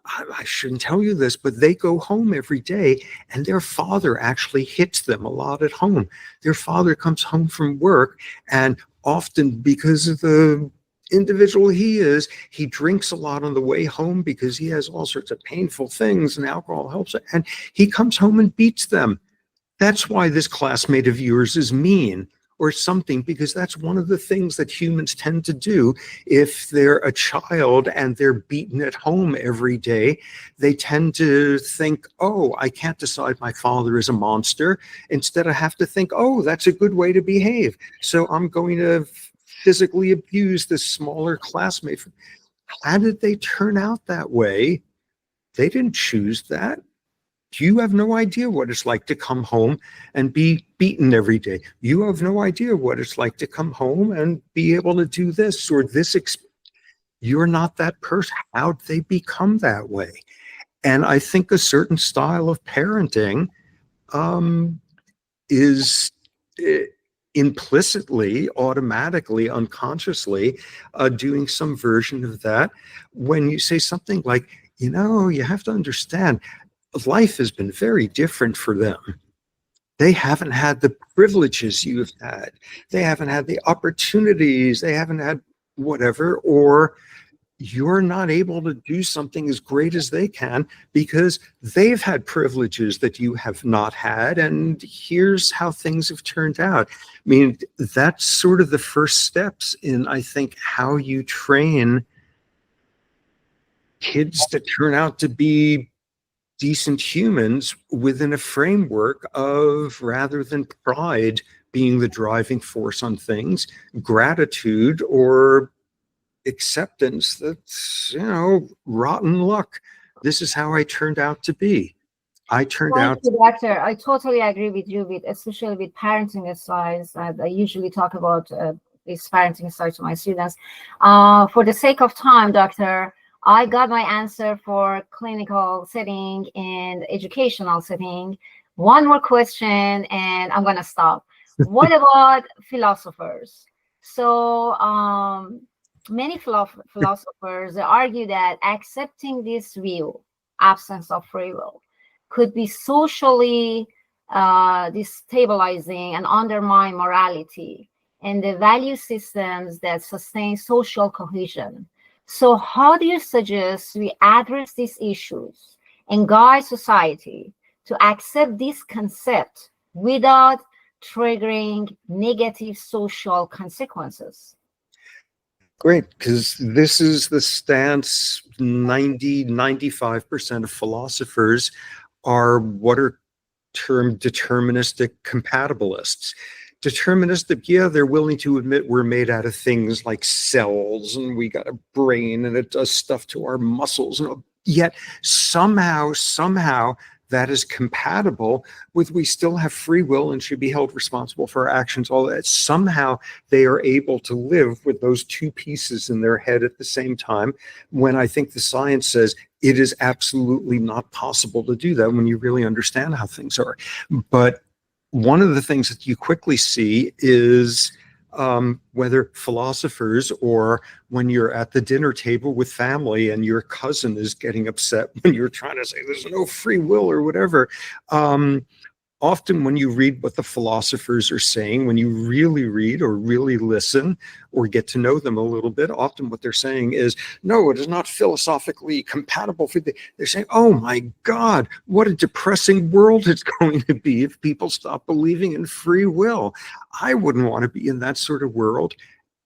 I shouldn't tell you this, but they go home every day and their father actually hits them a lot at home. Their father comes home from work, and often because of the individual he is, he drinks a lot on the way home because he has all sorts of painful things and alcohol helps it. And he comes home and beats them. That's why this classmate of yours is mean or something, because that's one of the things that humans tend to do. If they're a child and they're beaten at home every day, they tend to think, oh, I can't decide my father is a monster. Instead, I have to think, oh, that's a good way to behave. So I'm going to physically abuse this smaller classmate. How did they turn out that way? They didn't choose that. You have no idea what it's like to come home and be beaten every day. You have no idea what it's like to come home and be able to do this or this. You're not that person. How'd they become that way? And I think a certain style of parenting is implicitly, automatically, unconsciously doing some version of that. When you say something like, you know, you have to understand, life has been very different for them. They haven't had the privileges you've had. They haven't had the opportunities. They haven't had whatever, or you're not able to do something as great as they can because they've had privileges that you have not had. And here's how things have turned out. I mean, that's sort of the first steps in, I think, how you train kids to turn out to be decent humans within a framework of, rather than pride being the driving force on things, gratitude or acceptance that's, you know, rotten luck. This is how I turned out to be. Thank you, Doctor. I totally agree with you, especially with parenting styles. I usually talk about this parenting style to my students. For the sake of time, Doctor, I got my answer for clinical setting and educational setting. One more question and I'm going to stop. What about philosophers? So many philosophers argue that accepting this view, absence of free will, could be socially destabilizing and undermine morality and the value systems that sustain social cohesion. So how do you suggest we address these issues and guide society to accept this concept without triggering negative social consequences? Great, because this is the stance 95% of philosophers are what are termed deterministic compatibilists. Deterministic, yeah, they're willing to admit we're made out of things like cells and we got a brain and it does stuff to our muscles, and yet somehow that is compatible with we still have free will and should be held responsible for our actions. All that, somehow they are able to live with those two pieces in their head at the same time, when I think the science says it is absolutely not possible to do that when you really understand how things are. But one of the things that you quickly see is whether philosophers or when you're at the dinner table with family and your cousin is getting upset when you're trying to say there's no free will or whatever. Often when you read what the philosophers are saying, when you really read or really listen or get to know them a little bit, often what they're saying is, no, it is not philosophically compatible. They're saying, oh my God, what a depressing world it's going to be if people stop believing in free will. I wouldn't want to be in that sort of world.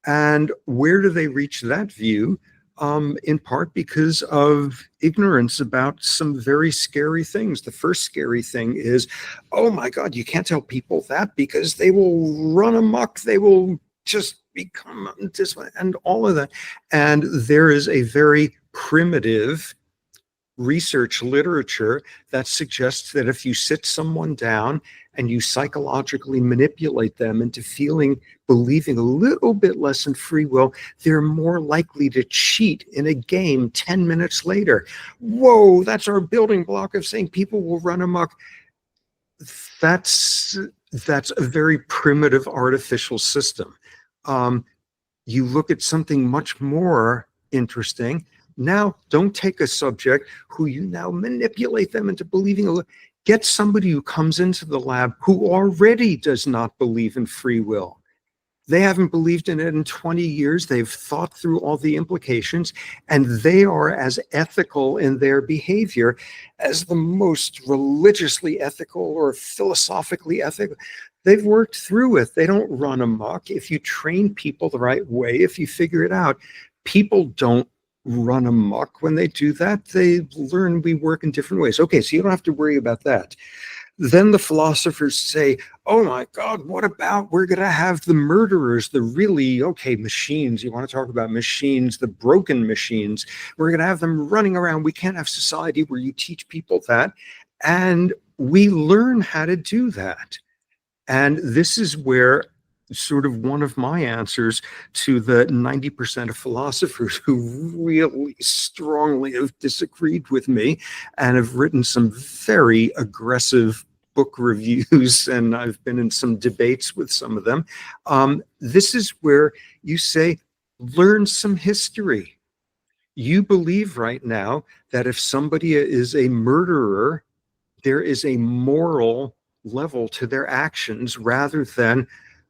And where do they reach that view? In part because of ignorance about some very scary things. The first scary thing is, oh my God, you can't tell people that because they will run amok. They will just become this and all of that. And there is a very primitive research literature that suggests that if you sit someone down and you psychologically manipulate them into believing a little bit less in free will, they're more likely to cheat in a game 10 minutes later. Whoa, that's our building block of saying people will run amok. That's a very primitive artificial system. You look at something much more interesting. Now, don't take a subject who you now manipulate them into believing. Get somebody who comes into the lab who already does not believe in free will. They haven't believed in it in 20 years. They've thought through all the implications, and they are as ethical in their behavior as the most religiously ethical or philosophically ethical. They've worked through it. They don't run amok. If you train people the right way, if you figure it out, people don't run amok when they do that. They learn we work in different ways. Okay, so you don't have to worry about that. Then the philosophers say, oh my God, what about we're going to have the murderers, the really, okay, machines. You want to talk about machines, the broken machines. We're going to have them running around. We can't have society where you teach people that. And we learn how to do that. And this is where sort of one of my answers to the 90% of philosophers who really strongly have disagreed with me and have written some very aggressive book reviews, and I've been in some debates with some of them. This is where you say, learn some history. You believe right now that if somebody is a murderer, there is a moral level to their actions rather than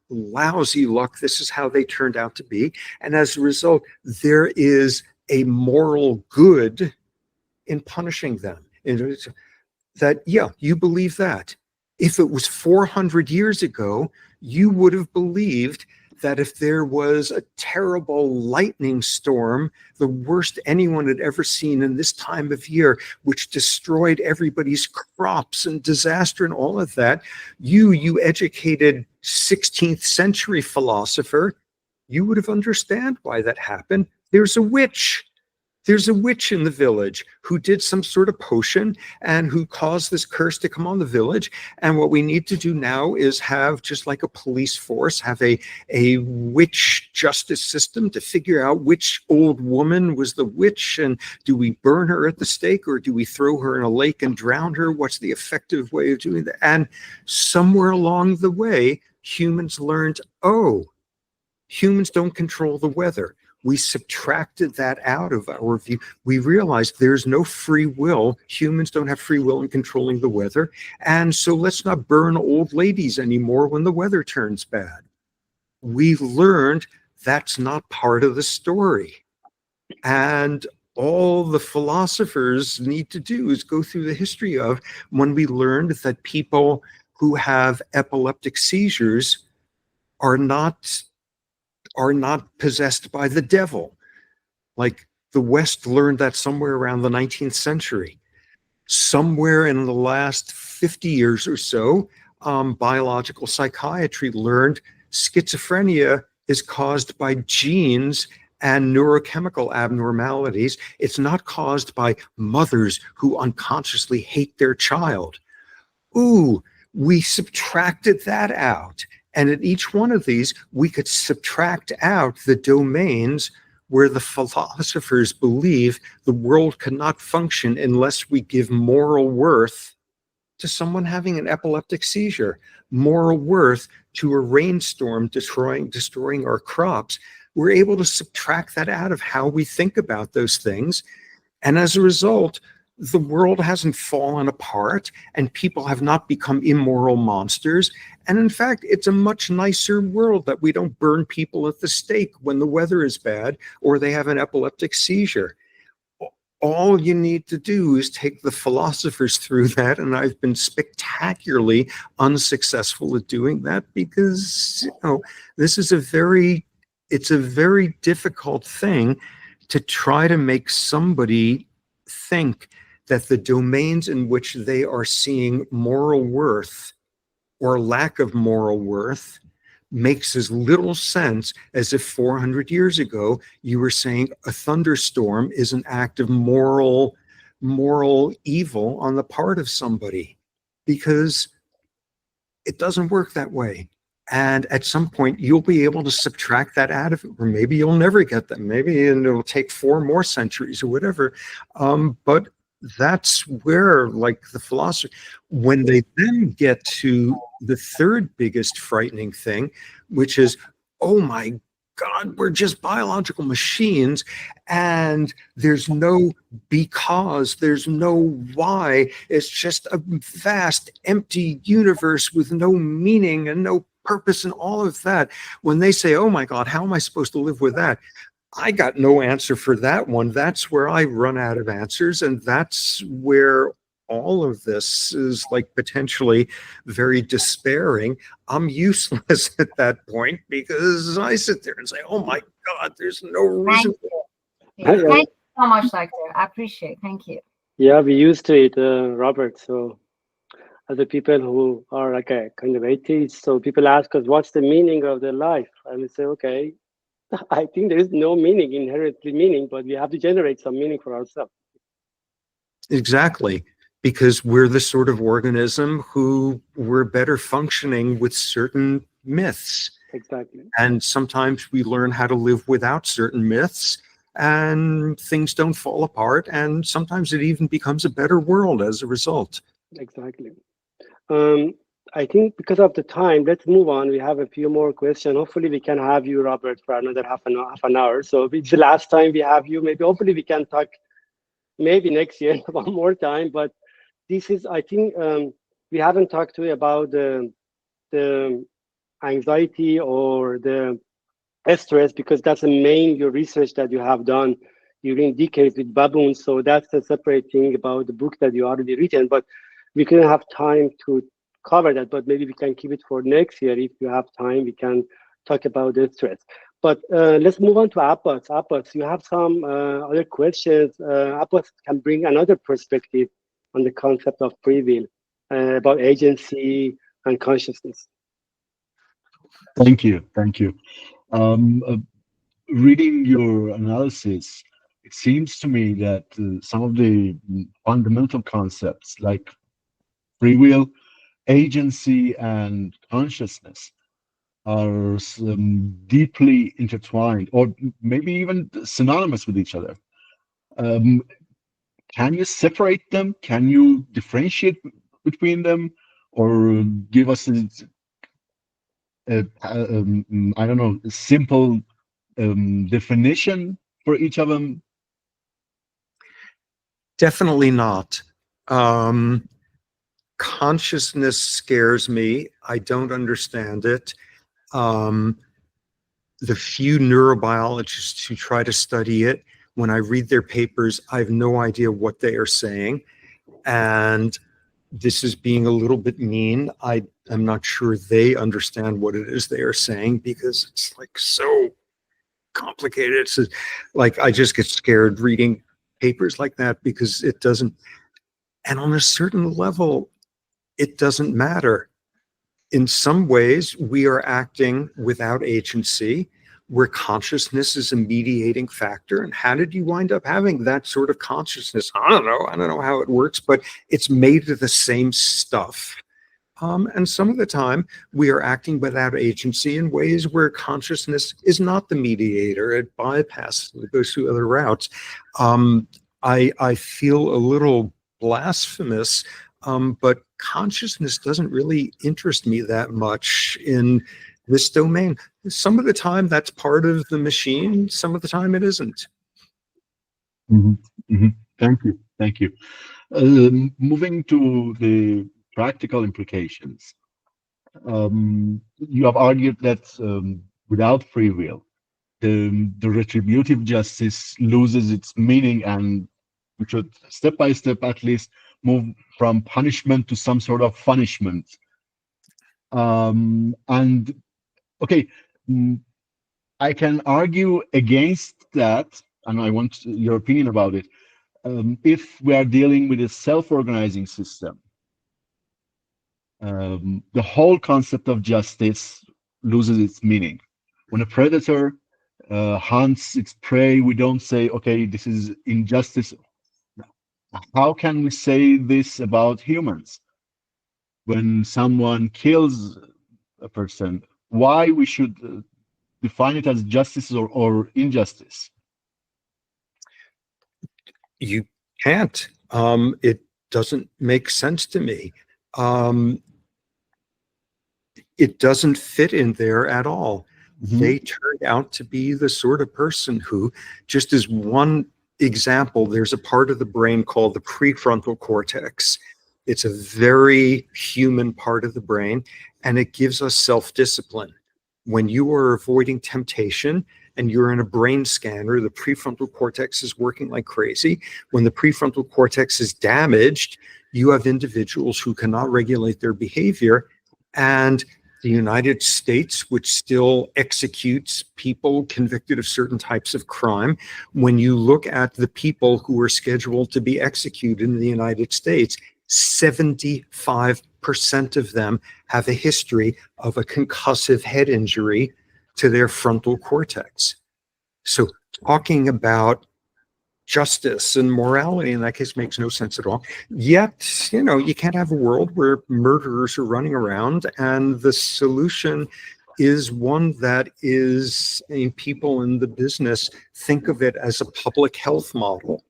lousy luck, this is how they turned out to be. And as a result, there is a moral good in punishing them. And that, yeah, you believe that. If it was 400 years ago, you would have believed that if there was a terrible lightning storm, the worst anyone had ever seen in this time of year, which destroyed everybody's crops and disaster and all of that, you educated 16th century philosopher, you would have understand why that happened. There's a witch. There's a witch in the village who did some sort of potion and who caused this curse to come on the village. And what we need to do now is have, just like a police force, have a witch justice system to figure out which old woman was the witch, and do we burn her at the stake or do we throw her in a lake and drown her? What's the effective way of doing that? And somewhere along the way, humans learned, oh, humans don't control the weather. We subtracted that out of our view. We realized there's no free will. Humans don't have free will in controlling the weather. And so let's not burn old ladies anymore when the weather turns bad. We learned that's not part of the story. And all the philosophers need to do is go through the history of when we learned that people who have epileptic seizures are not possessed by the devil. Like the West learned that somewhere around the 19th century. Somewhere in the last 50 years or so, biological psychiatry learned schizophrenia is caused by genes and neurochemical abnormalities. It's not caused by mothers who unconsciously hate their child. Ooh, we subtracted that out. And at each one of these, we could subtract out the domains where the philosophers believe the world cannot function unless we give moral worth to someone having an epileptic seizure, moral worth to a rainstorm destroying our crops. We're able to subtract that out of how we think about those things. And as a result, the world hasn't fallen apart and people have not become immoral monsters. And in fact, it's a much nicer world that we don't burn people at the stake when the weather is bad or they have an epileptic seizure. All you need to do is take the philosophers through that, and I've been spectacularly unsuccessful at doing that because, you know, this is it's a very difficult thing to try to make somebody think that the domains in which they are seeing moral worth or lack of moral worth makes as little sense as if 400 years ago you were saying a thunderstorm is an act of moral evil on the part of somebody, because it doesn't work that way. And at some point you'll be able to subtract that out of it, or maybe you'll never get them. Maybe it'll take 4 more centuries or whatever. But that's where, like, the philosophy, when they then get to the third biggest frightening thing, which is, oh my God, we're just biological machines, and there's no because, there's no why. It's just a vast, empty universe with no meaning and no purpose and all of that. When they say, oh my God, how am I supposed to live with that? I got no answer for that one. That's where I run out of answers. And that's where all of this is, like, potentially very despairing. I'm useless at that point because I sit there and say, oh my God, there's no reason. Thank you so much, Doctor. I appreciate it. Thank you. Yeah, we used to it, Robert. So other people who are like a kind of atheists, so people ask us, what's the meaning of their life? And we say, okay, I think there is no meaning, inherently meaning, but we have to generate some meaning for ourselves. Exactly, because we're the sort of organism who we're better functioning with certain myths. Exactly. And sometimes we learn how to live without certain myths and things don't fall apart. And sometimes it even becomes a better world as a result. Exactly. I think because of the time, let's move on. We have a few more questions. Hopefully we can have you, Robert, for another half an hour. So it's the last time we have you. Maybe hopefully we can talk maybe next year one more time. But this is, I think, we haven't talked to you about the anxiety or the stress, because that's the main your research that you have done during decades with Bابون. So that's a separate thing about the book that you already written. But we couldn't have time to cover that, but maybe we can keep it for next year. If you have time, we can talk about the stress. But let's move on to Abbas. Abbas, you have some other questions. Abbas can bring another perspective on the concept of free will, about agency and consciousness. Thank you. Reading your analysis, it seems to me that some of the fundamental concepts like free will, agency, and consciousness are deeply intertwined, or maybe even synonymous with each other. Can you separate them? Can you differentiate between them, or give us I don't know, simple definition for each of them? Definitely not. Consciousness scares me. I don't understand it. The few neurobiologists who try to study it, when I read their papers, I have no idea what they are saying. And this is being a little bit mean. I'm not sure they understand what it is they are saying, because it's like so complicated. It's like, I just get scared reading papers like that, because it doesn't, and on a certain level, it doesn't matter. In some ways, we are acting without agency, where consciousness is a mediating factor. And how did you wind up having that sort of consciousness? I don't know how it works, but it's made of the same stuff. And some of the time, we are acting without agency in ways where consciousness is not the mediator. It bypasses, it goes through other routes. I feel a little blasphemous, but consciousness doesn't really interest me that much in this domain. Some of the time that's part of the machine, some of the time it isn't. Thank you. Moving to the practical implications. You have argued that without free will, the retributive justice loses its meaning, and we should step by step at least move from punishment to some sort of punishment. And okay, I can argue against that, and I want your opinion about it. If we are dealing with a self-organizing system, the whole concept of justice loses its meaning. When a predator hunts its prey, we don't say, okay, this is injustice. How can we say this about humans? When someone kills a person, why we should define it as justice or injustice? You can't. It doesn't make sense to me. It doesn't fit in there at all. They turned out to be the sort of person who, just as one example, there's a part of the brain called the prefrontal cortex. It's a very human part of the brain, and it gives us self-discipline. When you are avoiding temptation and you're in a brain scanner, the prefrontal cortex is working like crazy. When the prefrontal cortex is damaged, you have individuals who cannot regulate their behavior. And the United States, which still executes people convicted of certain types of crime, when you look at the people who are scheduled to be executed in the United States, 75% of them have a history of a concussive head injury to their frontal cortex. So talking about justice and morality in that case makes no sense at all. Yet, you can't have a world where murderers are running around, and the solution is one that is, people in the business think of it as a public health model.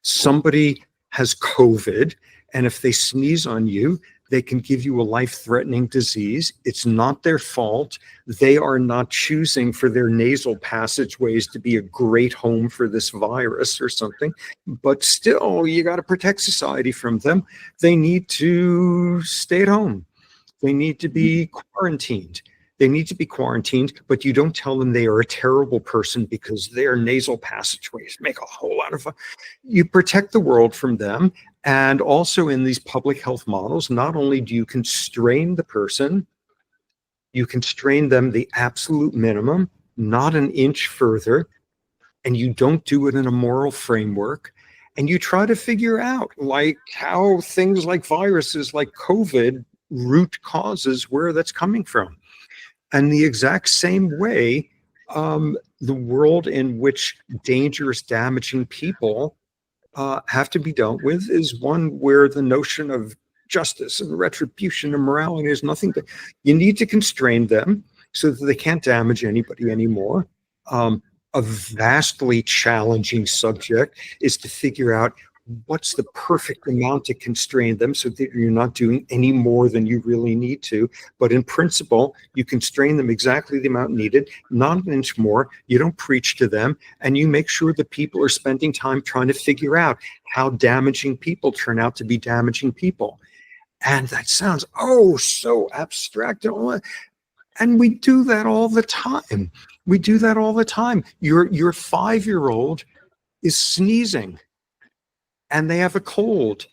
Somebody has COVID, and if they sneeze on you, they can give you a life-threatening disease. It's not their fault. They are not choosing for their nasal passageways to be a great home for this virus or something. But still, you got to protect society from them. They need to stay at home. They need to be quarantined. They need to be quarantined, but you don't tell them they are a terrible person because their nasal passageways make a whole lot of fun. You protect the world from them. And also in these public health models, not only do you constrain the person, you constrain them the absolute minimum, not an inch further, and you don't do it in a moral framework. And you try to figure out like how things like viruses like COVID root causes where that's coming from. And the exact same way, the world in which dangerous, damaging people have to be dealt with is one where the notion of justice and retribution and morality is nothing but you need to constrain them so that they can't damage anybody anymore. A vastly challenging subject is to figure out what's the perfect amount to constrain them so that you're not doing any more than you really need to. But in principle, you constrain them exactly the amount needed, not an inch more. You don't preach to them, and you make sure that people are spending time trying to figure out how damaging people turn out to be damaging people. And that sounds, oh, so abstract. And we do that all the time. We do that all the time. Your 5-year-old is sneezing and they have a cold,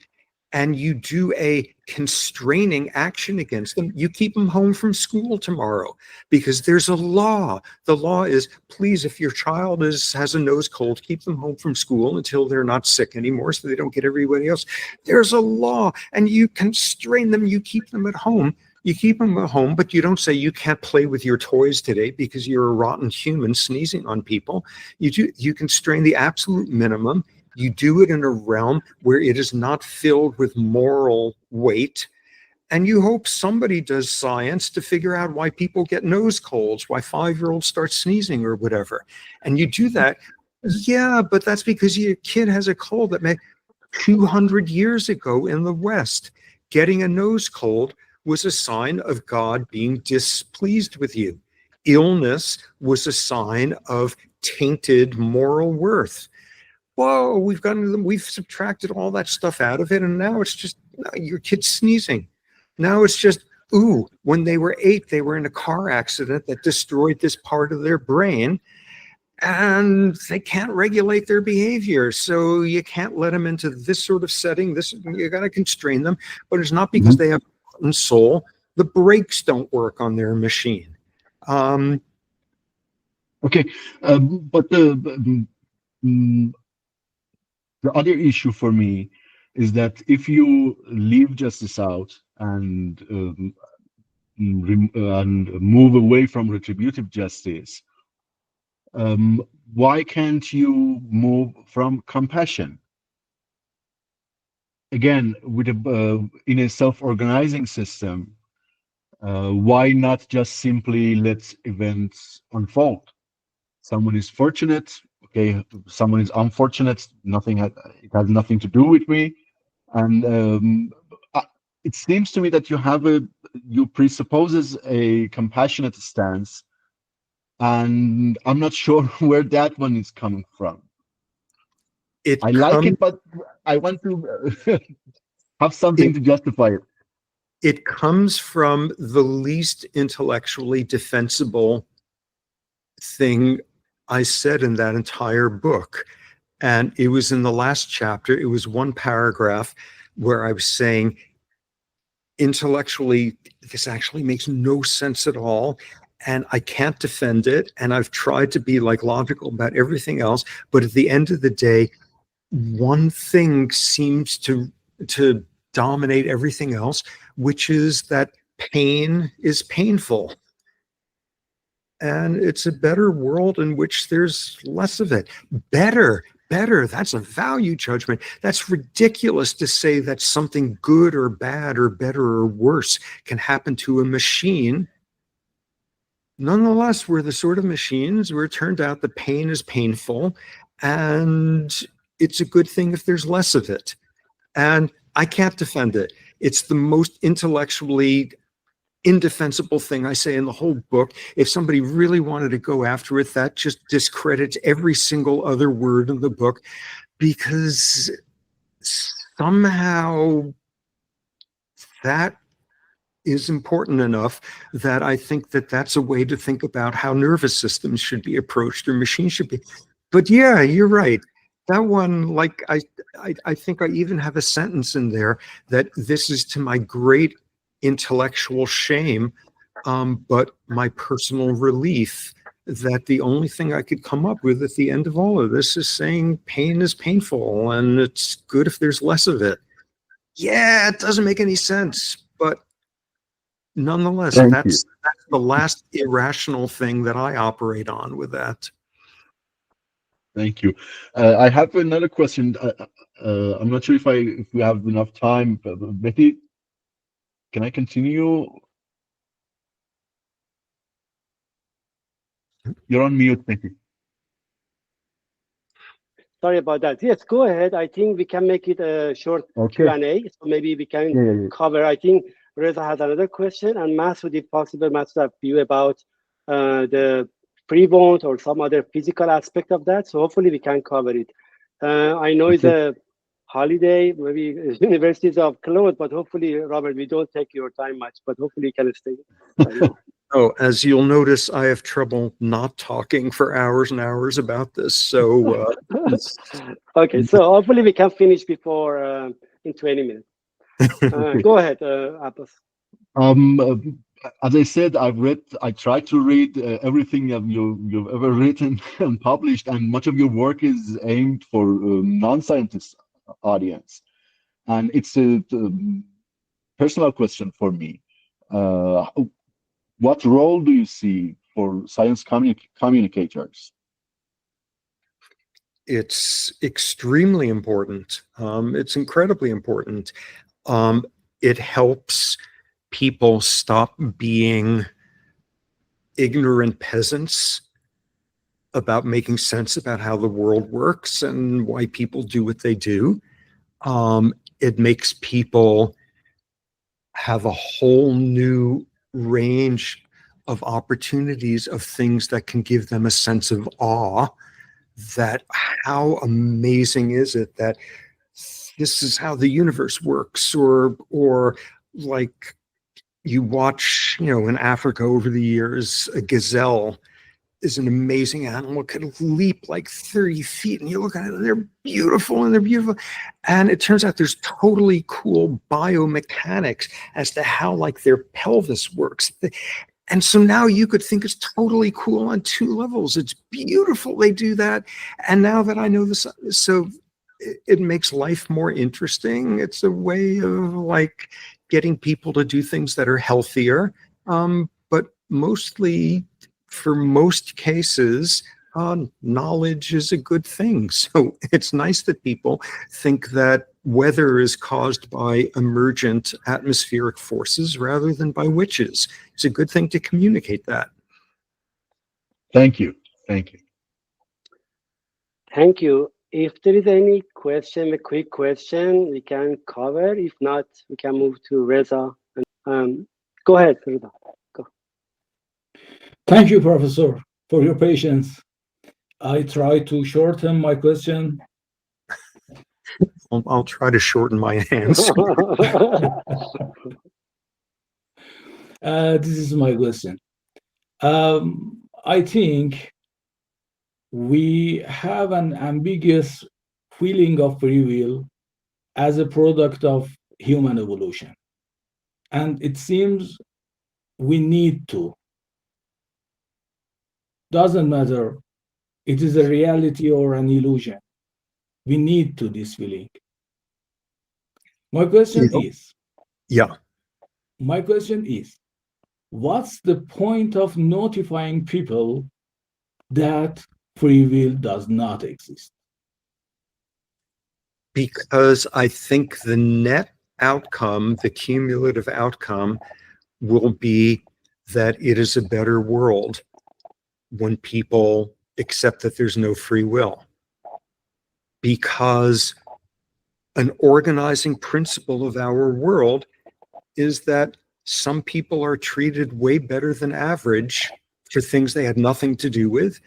and you do a constraining action against them. You keep them home from school tomorrow because there's a law. The law is, please, if your child has a nose cold, keep them home from school until they're not sick anymore so they don't get everybody else. There's a law, and you constrain them. You keep them at home. You keep them at home, but you don't say you can't play with your toys today because you're a rotten human sneezing on people. You constrain the absolute minimum. You do it in a realm where it is not filled with moral weight. And you hope somebody does science to figure out why people get nose colds, why 5-year-olds start sneezing or whatever. And you do that. Yeah, but that's because your kid has a cold that 200 years ago in the West, getting a nose cold was a sign of God being displeased with you. Illness was a sign of tainted moral worth. Whoa, we've subtracted all that stuff out of it, and now it's just your kid's sneezing. Now it's just, ooh, when they were 8, they were in a car accident that destroyed this part of their brain, and they can't regulate their behavior. So you can't let them into this sort of setting. You got to constrain them, but it's not because they have a rotten soul. The brakes don't work on their machine. Okay, but the other issue for me is that if you leave justice out and move away from retributive justice, why can't you move from compassion? Again, with in a self-organizing system, why not just simply let events unfold? Someone is fortunate, okay, someone is unfortunate, it has nothing to do with me. And it seems to me that you presupposes a compassionate stance, and I'm not sure where that one is coming from. Like it, but I want to have something to justify it. It comes from the least intellectually defensible thing I said in that entire book. And it was in the last chapter. It was one paragraph where I was saying, intellectually, this actually makes no sense at all. And I can't defend it. And I've tried to be logical about everything else. But at the end of the day, one thing seems to dominate everything else, which is that pain is painful. And it's a better world in which there's less of it. Better, that's a value judgment. That's ridiculous to say that something good or bad or better or worse can happen to a machine. Nonetheless, we're the sort of machines where it turned out the pain is painful, and it's a good thing if there's less of it. And I can't defend it. It's the most intellectually indefensible thing I say in the whole book. If somebody really wanted to go after it, that just discredits every single other word in the book, because somehow that is important enough that I think that that's a way to think about how nervous systems should be approached or machines should be. But yeah, you're right. That one, I think I even have a sentence in there that this is to my great intellectual shame, but my personal relief, that the only thing I could come up with at the end of all of this is saying pain is painful and it's good if there's less of it. Yeah, it doesn't make any sense, but nonetheless, that's the last irrational thing that I operate on with that. Thank you. I have another question. I'm not sure if we have enough time, but Betty, can I continue? You're on mute, Betty. Sorry about that. Yes, go ahead. I think we can make it a short Q&A. So maybe we can cover. I think Reza has another question, and Masoud, if possible, Masoud, have view about the pre-bound or some other physical aspect of that. So hopefully we can cover it. I know it's a holiday, maybe universities are closed, but hopefully, Robert, we don't take your time much, but hopefully you can stay. Oh, as you'll notice, I have trouble not talking for hours and hours about this. So, okay, so hopefully we can finish before in 20 minutes. Go ahead, Abbas. As I said, I tried to read everything you've ever written and published, and much of your work is aimed for non-scientist audience. And it's a personal question for me. What role do you see for science communicators? It's extremely important. It's incredibly important. It helps people stop being ignorant peasants about making sense about how the world works and why people do what they do. It makes people have a whole new range of opportunities of things that can give them a sense of awe, that how amazing is it that this is how the universe works, or like you watch, in Africa over the years, a gazelle is an amazing animal, can leap like 30 feet, and you look at it, they're beautiful. And it turns out there's totally cool biomechanics as to how like their pelvis works. And so now you could think it's totally cool on two levels. It's beautiful they do that. And now that I know this, so it makes life more interesting. It's a way of like getting people to do things that are healthier. But mostly, for most cases, knowledge is a good thing. So it's nice that people think that weather is caused by emergent atmospheric forces rather than by witches. It's a good thing to communicate that. Thank you. Thank you. Thank you. If there is any question, a quick question, we can cover. If not, we can move to Reza. Go ahead, Reza. Go. Thank you, Professor, for your patience. I try to shorten my question. I'll try to shorten my answer. This is my question. I think we have an ambiguous feeling of free will as a product of human evolution. And it seems we need to. Doesn't matter, it is a reality or an illusion. We need to this feeling. My question is, what's the point of notifying people that free will does not exist? Because I think the net outcome, the cumulative outcome, will be that it is a better world when people accept that there's no free will. Because an organizing principle of our world is that some people are treated way better than average for things they had nothing to do with,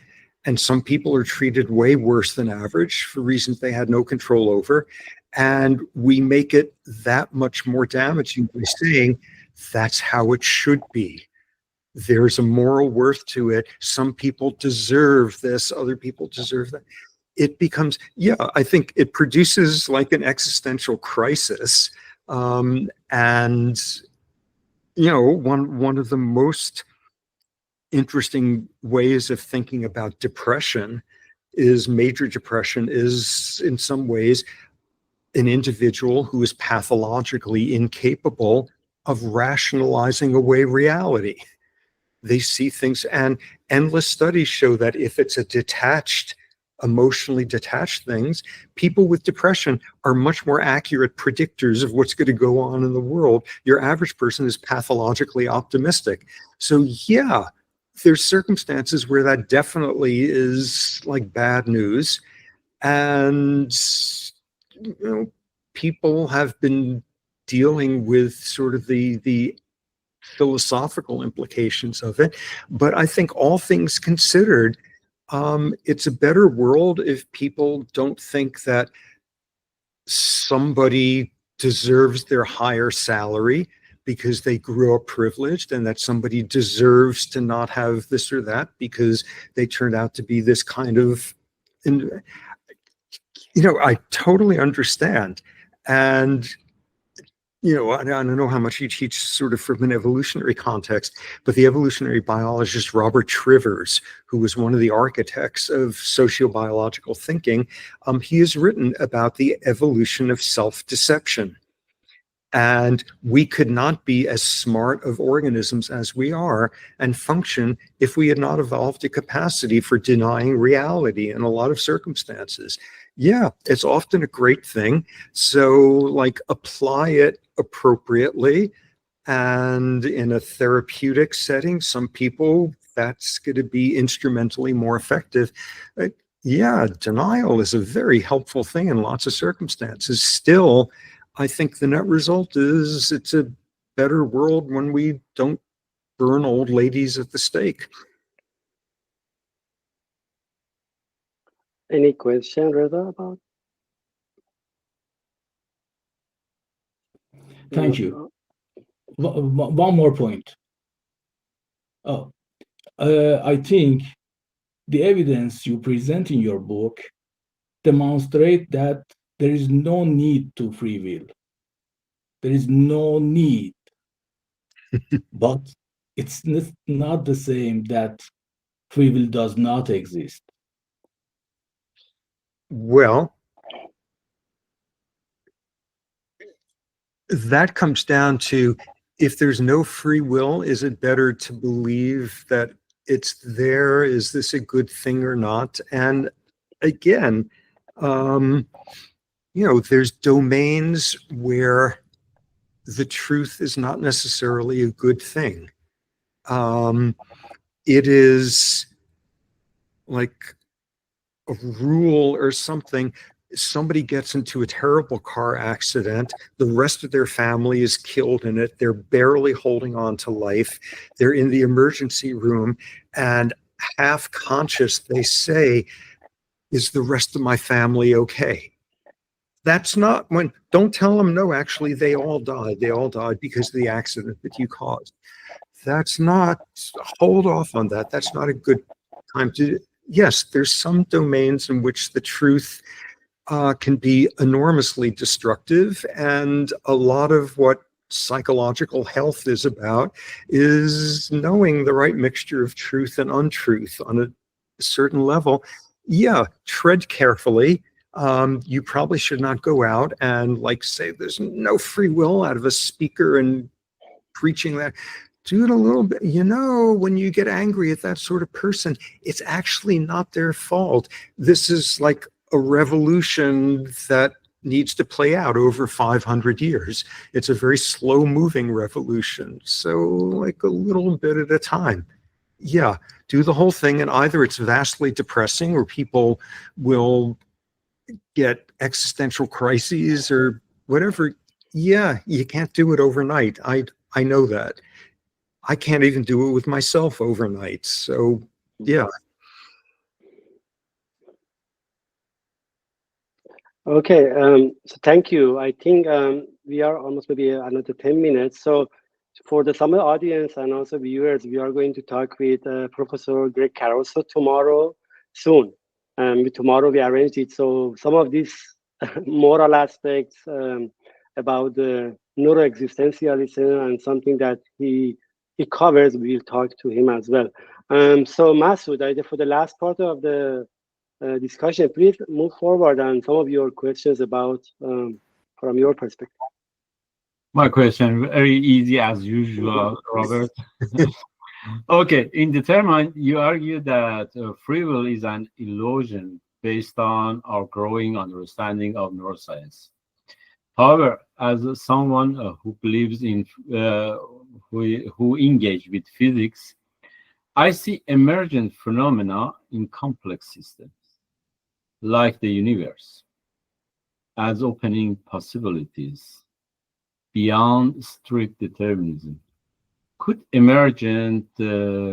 and some people are treated way worse than average for reasons they had no control over. And we make it that much more damaging by saying that's how it should be. There's a moral worth to it. Some people deserve this, other people deserve that. It becomes, I think it produces like an existential crisis. And, one of the most interesting ways of thinking about depression is major depression is in some ways an individual who is pathologically incapable of rationalizing away reality. They see things, and endless studies show that if it's a emotionally detached things, people with depression are much more accurate predictors of what's going to go on in the world. Your average person is pathologically optimistic. So there's circumstances where that definitely is like bad news. And you know, people have been dealing with sort of the philosophical implications of it. But I think all things considered, it's a better world if people don't think that somebody deserves their higher salary because they grew up privileged, and that somebody deserves to not have this or that because they turned out to be this kind of, you know, I totally understand. And you know, I don't know how much you teach sort of from an evolutionary context, but the evolutionary biologist Robert Trivers, who was one of the architects of sociobiological thinking, he has written about the evolution of self-deception. And we could not be as smart of organisms as we are and function if we had not evolved a capacity for denying reality in a lot of circumstances. Yeah, it's often a great thing. So like apply it appropriately, and in a therapeutic setting, some people, that's going to be instrumentally more effective. Yeah, denial is a very helpful thing in lots of circumstances. Still, I think the net result is it's a better world when we don't burn old ladies at the stake. Any question, Reza, about? Thank you. One more point. I think the evidence you present in your book demonstrate that there is no need to free will. There is no need. But it's not the same that free will does not exist. Well, that comes down to, if there's no free will, is it better to believe that it's there? Is this a good thing or not? And again, you know, there's domains where the truth is not necessarily a good thing. It is like a rule or something. Somebody gets into a terrible car accident, the rest of their family is killed in it, they're barely holding on to life, they're in the emergency room, and half conscious they say, is the rest of my family okay? That's not when, don't tell them, no, actually they all died because of the accident that you caused. That's not, hold off on that. That's not a good time to, yes, there's some domains in which the truth can be enormously destructive, and a lot of what psychological health is about is knowing the right mixture of truth and untruth on a certain level. Yeah, tread carefully. You probably should not go out and like say there's no free will out of a speaker and preaching that. Do it a little bit. You know, when you get angry at that sort of person, it's actually not their fault. This is like a revolution that needs to play out over 500 years. It's a very slow moving revolution. So like a little bit at a time. Yeah, do the whole thing. And either it's vastly depressing or people will get existential crises or whatever. Yeah, you can't do it overnight. I know that. I can't even do it with myself overnight. So yeah. Okay, so thank you. I think we are almost maybe another 10 minutes. So for the summer audience and also viewers, we are going to talk with Professor Greg Caruso tomorrow soon. Tomorrow we arranged it. So some of these moral aspects about the neuroexistentialism and something that he covers, we'll talk to him as well. So Masood, for the last part of the discussion, please move forward and some of your questions about from your perspective. My question, very easy as usual, Robert. Okay, in Determine, you argue that free will is an illusion based on our growing understanding of neuroscience. However, as someone who believes in, who engage with physics, I see emergent phenomena in complex systems. like the universe, as opening possibilities beyond strict determinism. Could emergent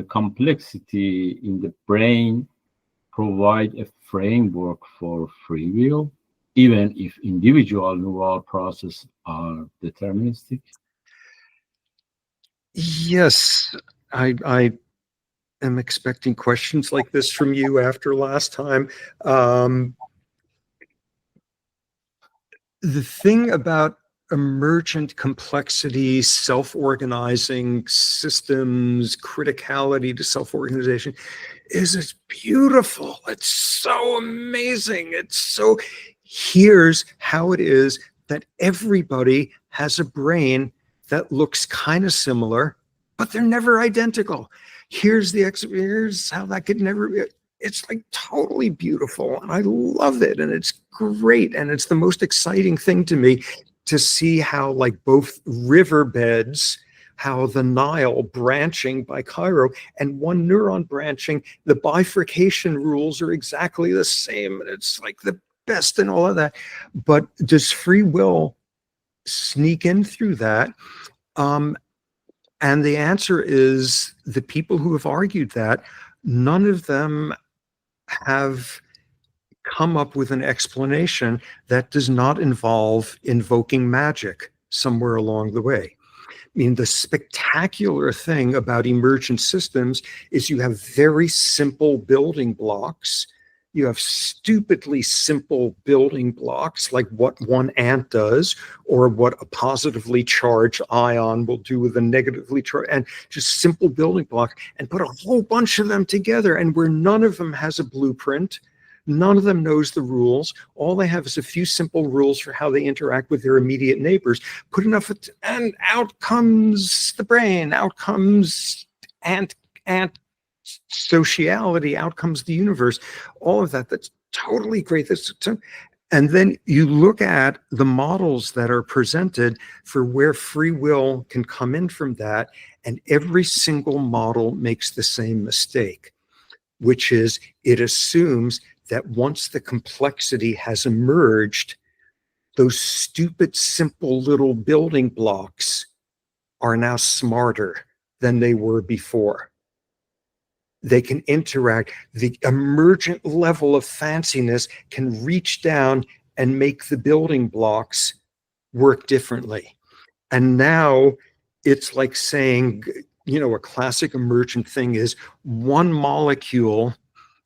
complexity in the brain provide a framework for free will, even if individual neural processes are deterministic? Yes, I am expecting questions like this from you after last time. The thing about emergent complexity, self-organizing systems, criticality to self-organization is it's beautiful. It's so amazing. Here's how it is that everybody has a brain that looks kind of similar, but they're never identical. Here's how that could never be. It's like totally beautiful, and I love it, and it's great, and it's the most exciting thing to me to see how, like, both riverbeds, how the Nile branching by Cairo and one neuron branching, the bifurcation rules are exactly the same, and it's like the best and all of that. But does free will sneak in through that? And the answer is the people who have argued that, none of them have come up with an explanation that does not involve invoking magic somewhere along the way. I mean, the spectacular thing about emergent systems is you have very simple building blocks. You have stupidly simple building blocks, like what one ant does, or what a positively charged ion will do with a negatively charged, and just simple building block, and put a whole bunch of them together, and where none of them has a blueprint, none of them knows the rules. All they have is a few simple rules for how they interact with their immediate neighbors. Put enough, and out comes the brain, out comes ant sociality, out comes the universe, all of that. That's totally great. And then you look at the models that are presented for where free will can come in from that, and every single model makes the same mistake, which is it assumes that once the complexity has emerged, those stupid, simple little building blocks are now smarter than they were before. They can interact. The emergent level of fanciness can reach down and make the building blocks work differently. And now it's like saying, a classic emergent thing is one molecule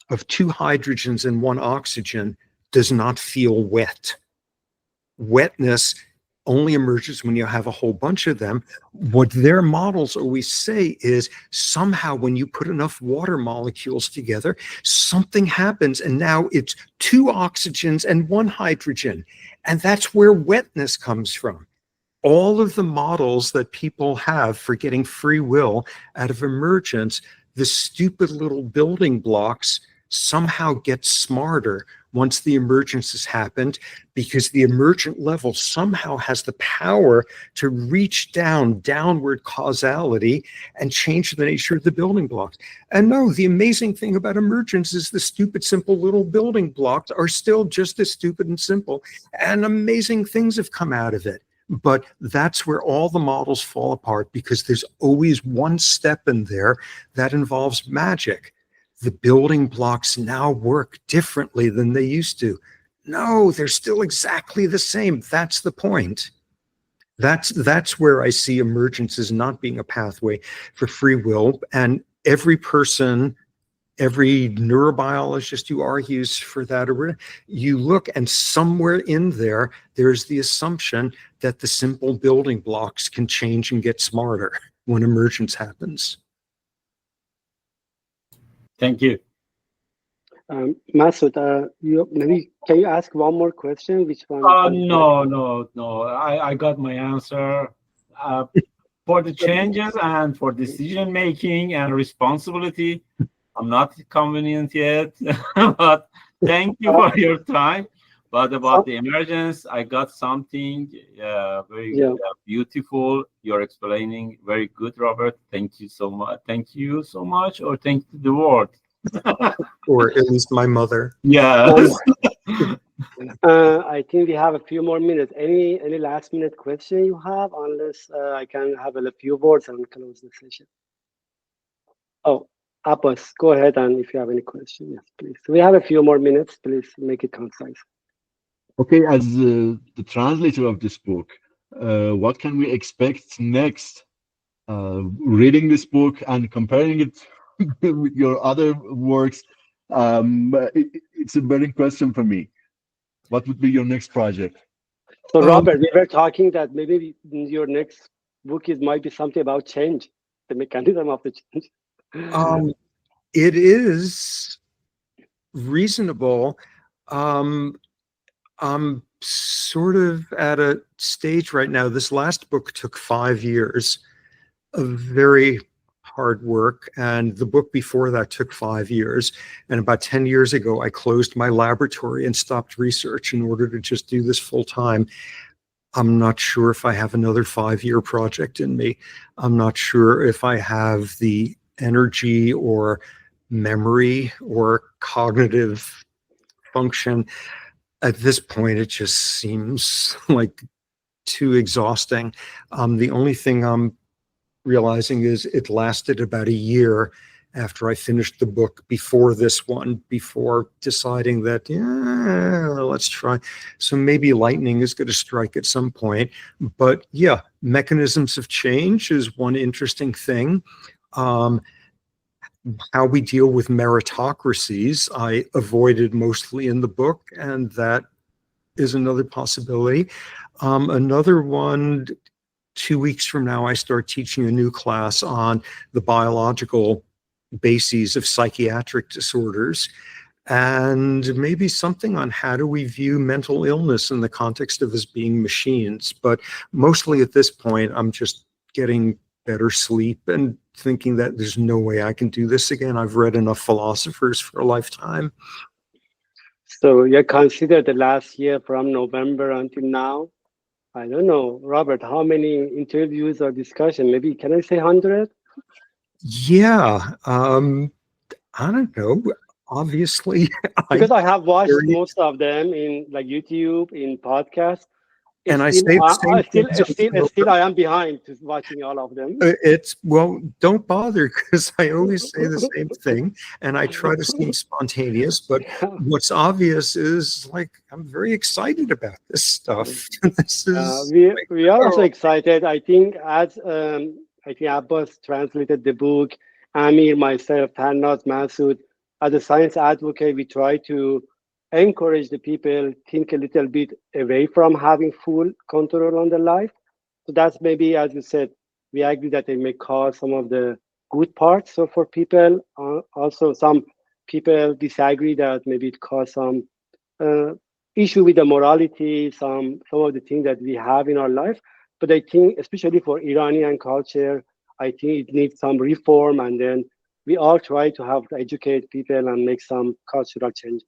of 2 hydrogens and 1 oxygen does not feel wet. Wetness only emerges when you have a whole bunch of them. What their models always say is somehow when you put enough water molecules together, something happens, and now it's 2 oxygens and 1 hydrogen. And that's where wetness comes from. All of the models that people have for getting free will out of emergence, the stupid little building blocks somehow get smarter once the emergence has happened, because the emergent level somehow has the power to reach downward causality and change the nature of the building blocks. And no, the amazing thing about emergence is the stupid, simple little building blocks are still just as stupid and simple, and amazing things have come out of it. But that's where all the models fall apart, because there's always one step in there that involves magic. The building blocks now work differently than they used to. No, they're still exactly the same. That's the point. That's where I see emergence as not being a pathway for free will. And every person, every neurobiologist who argues for that, you look, and somewhere in there, there's the assumption that the simple building blocks can change and get smarter when emergence happens. Thank you. Masood, maybe can you ask one more question? Which one? No. I got my answer. For the changes and for decision making and responsibility, I'm not convenient yet, but thank you for your time. But about the emergence, I got something very beautiful. You're explaining very good, Robert. Thank you so much. Thank you so much, or thank the world. or at least my mother. Yeah. I think we have a few more minutes. Any last minute question you have, unless I can have a few words and close the session. Oh, Abbas, go ahead, and if you have any questions, yes, please. We have a few more minutes. Please make it concise. Okay, as the translator of this book, what can we expect next? Reading this book and comparing it with your other works, it's a burning question for me. What would be your next project? So, Robert, we were talking that maybe your next book might be something about change, the mechanism of the change. It is reasonable. I'm sort of at a stage right now. This last book took 5 years of very hard work, and the book before that took 5 years. And about 10 years ago, I closed my laboratory and stopped research in order to just do this full time. I'm not sure if I have another 5-year project in me. I'm not sure if I have the energy or memory or cognitive function. At this point, it just seems like too exhausting. The only thing I'm realizing is it lasted about a year after I finished the book before this one, before deciding that, yeah, let's try. So maybe lightning is going to strike at some point. But yeah, mechanisms of change is one interesting thing. How we deal with meritocracies, I avoided mostly in the book, and that is another possibility. Another one, 2 weeks from now, I start teaching a new class on the biological bases of psychiatric disorders, and maybe something on how do we view mental illness in the context of us being machines. But mostly at this point, I'm just getting better sleep and thinking that there's no way I can do this again. I've read enough philosophers for a lifetime. So you consider the last year from November until now, I don't know, Robert, how many interviews or discussion? Maybe, can I say 100? Yeah, I don't know. Obviously, because I have watched most of them in like YouTube, in podcasts. And I say the still I am behind to watching all of them. Well, don't bother, because I always say the same thing, and I try to seem spontaneous. But what's obvious is, like, I'm very excited about this stuff. This is we are also excited. I think as I think Abbas translated the book, Amir, myself, Tannaz, Masood, as a science advocate, we try to encourage the people think a little bit away from having full control on their life. So that's maybe, as you said, we agree that they may cause some of the good parts. So for people, also some people disagree that maybe it caused some issue with the morality, some of the things that we have in our life. But I think, especially for Iranian culture, I think it needs some reform, and then we all try to have to educate people and make some cultural changes.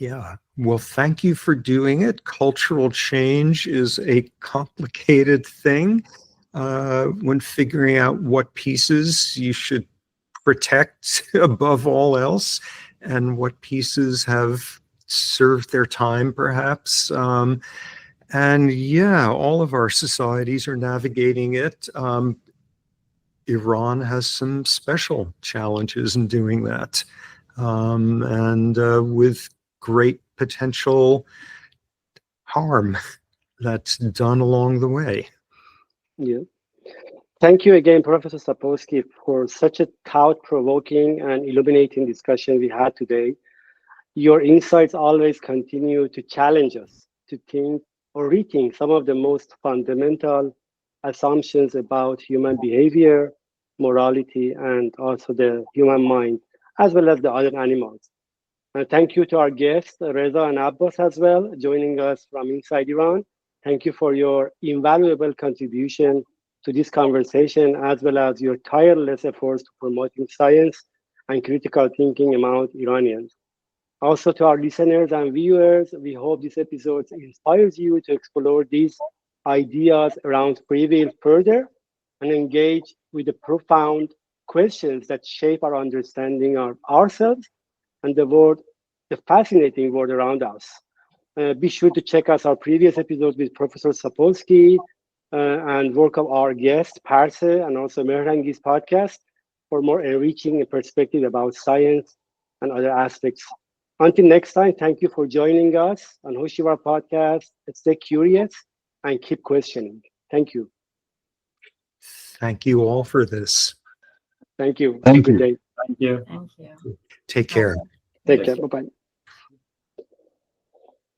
Yeah, well, thank you for doing it. Cultural change is a complicated thing when figuring out what pieces you should protect above all else and what pieces have served their time, perhaps. And yeah, all of our societies are navigating it. Iran has some special challenges in doing that, and with great potential harm that's done along the way. Yeah. Thank you again, Professor Sapolsky, for such a thought-provoking and illuminating discussion we had today. Your insights always continue to challenge us to think or rethink some of the most fundamental assumptions about human behavior, morality, and also the human mind, as well as the other animals. And thank you to our guests, Reza and Abbas, as well, joining us from inside Iran. Thank you for your invaluable contribution to this conversation, as well as your tireless efforts to promoting science and critical thinking among Iranians. Also, to our listeners and viewers, we hope this episode inspires you to explore these ideas around free will further and engage with the profound questions that shape our understanding of ourselves and the world, the fascinating world around us. Be sure to check out our previous episodes with Professor Sapolsky and work of our guest, Parse, and also Mehrangi's podcast for more enriching perspective about science and other aspects. Until next time, thank you for joining us on Hoshivar podcast. Stay curious and keep questioning. Thank you. Thank you all for this. Thank you. Thank Have a good you. day. Thank you. Thank you. Take care. Take care. Bye-bye.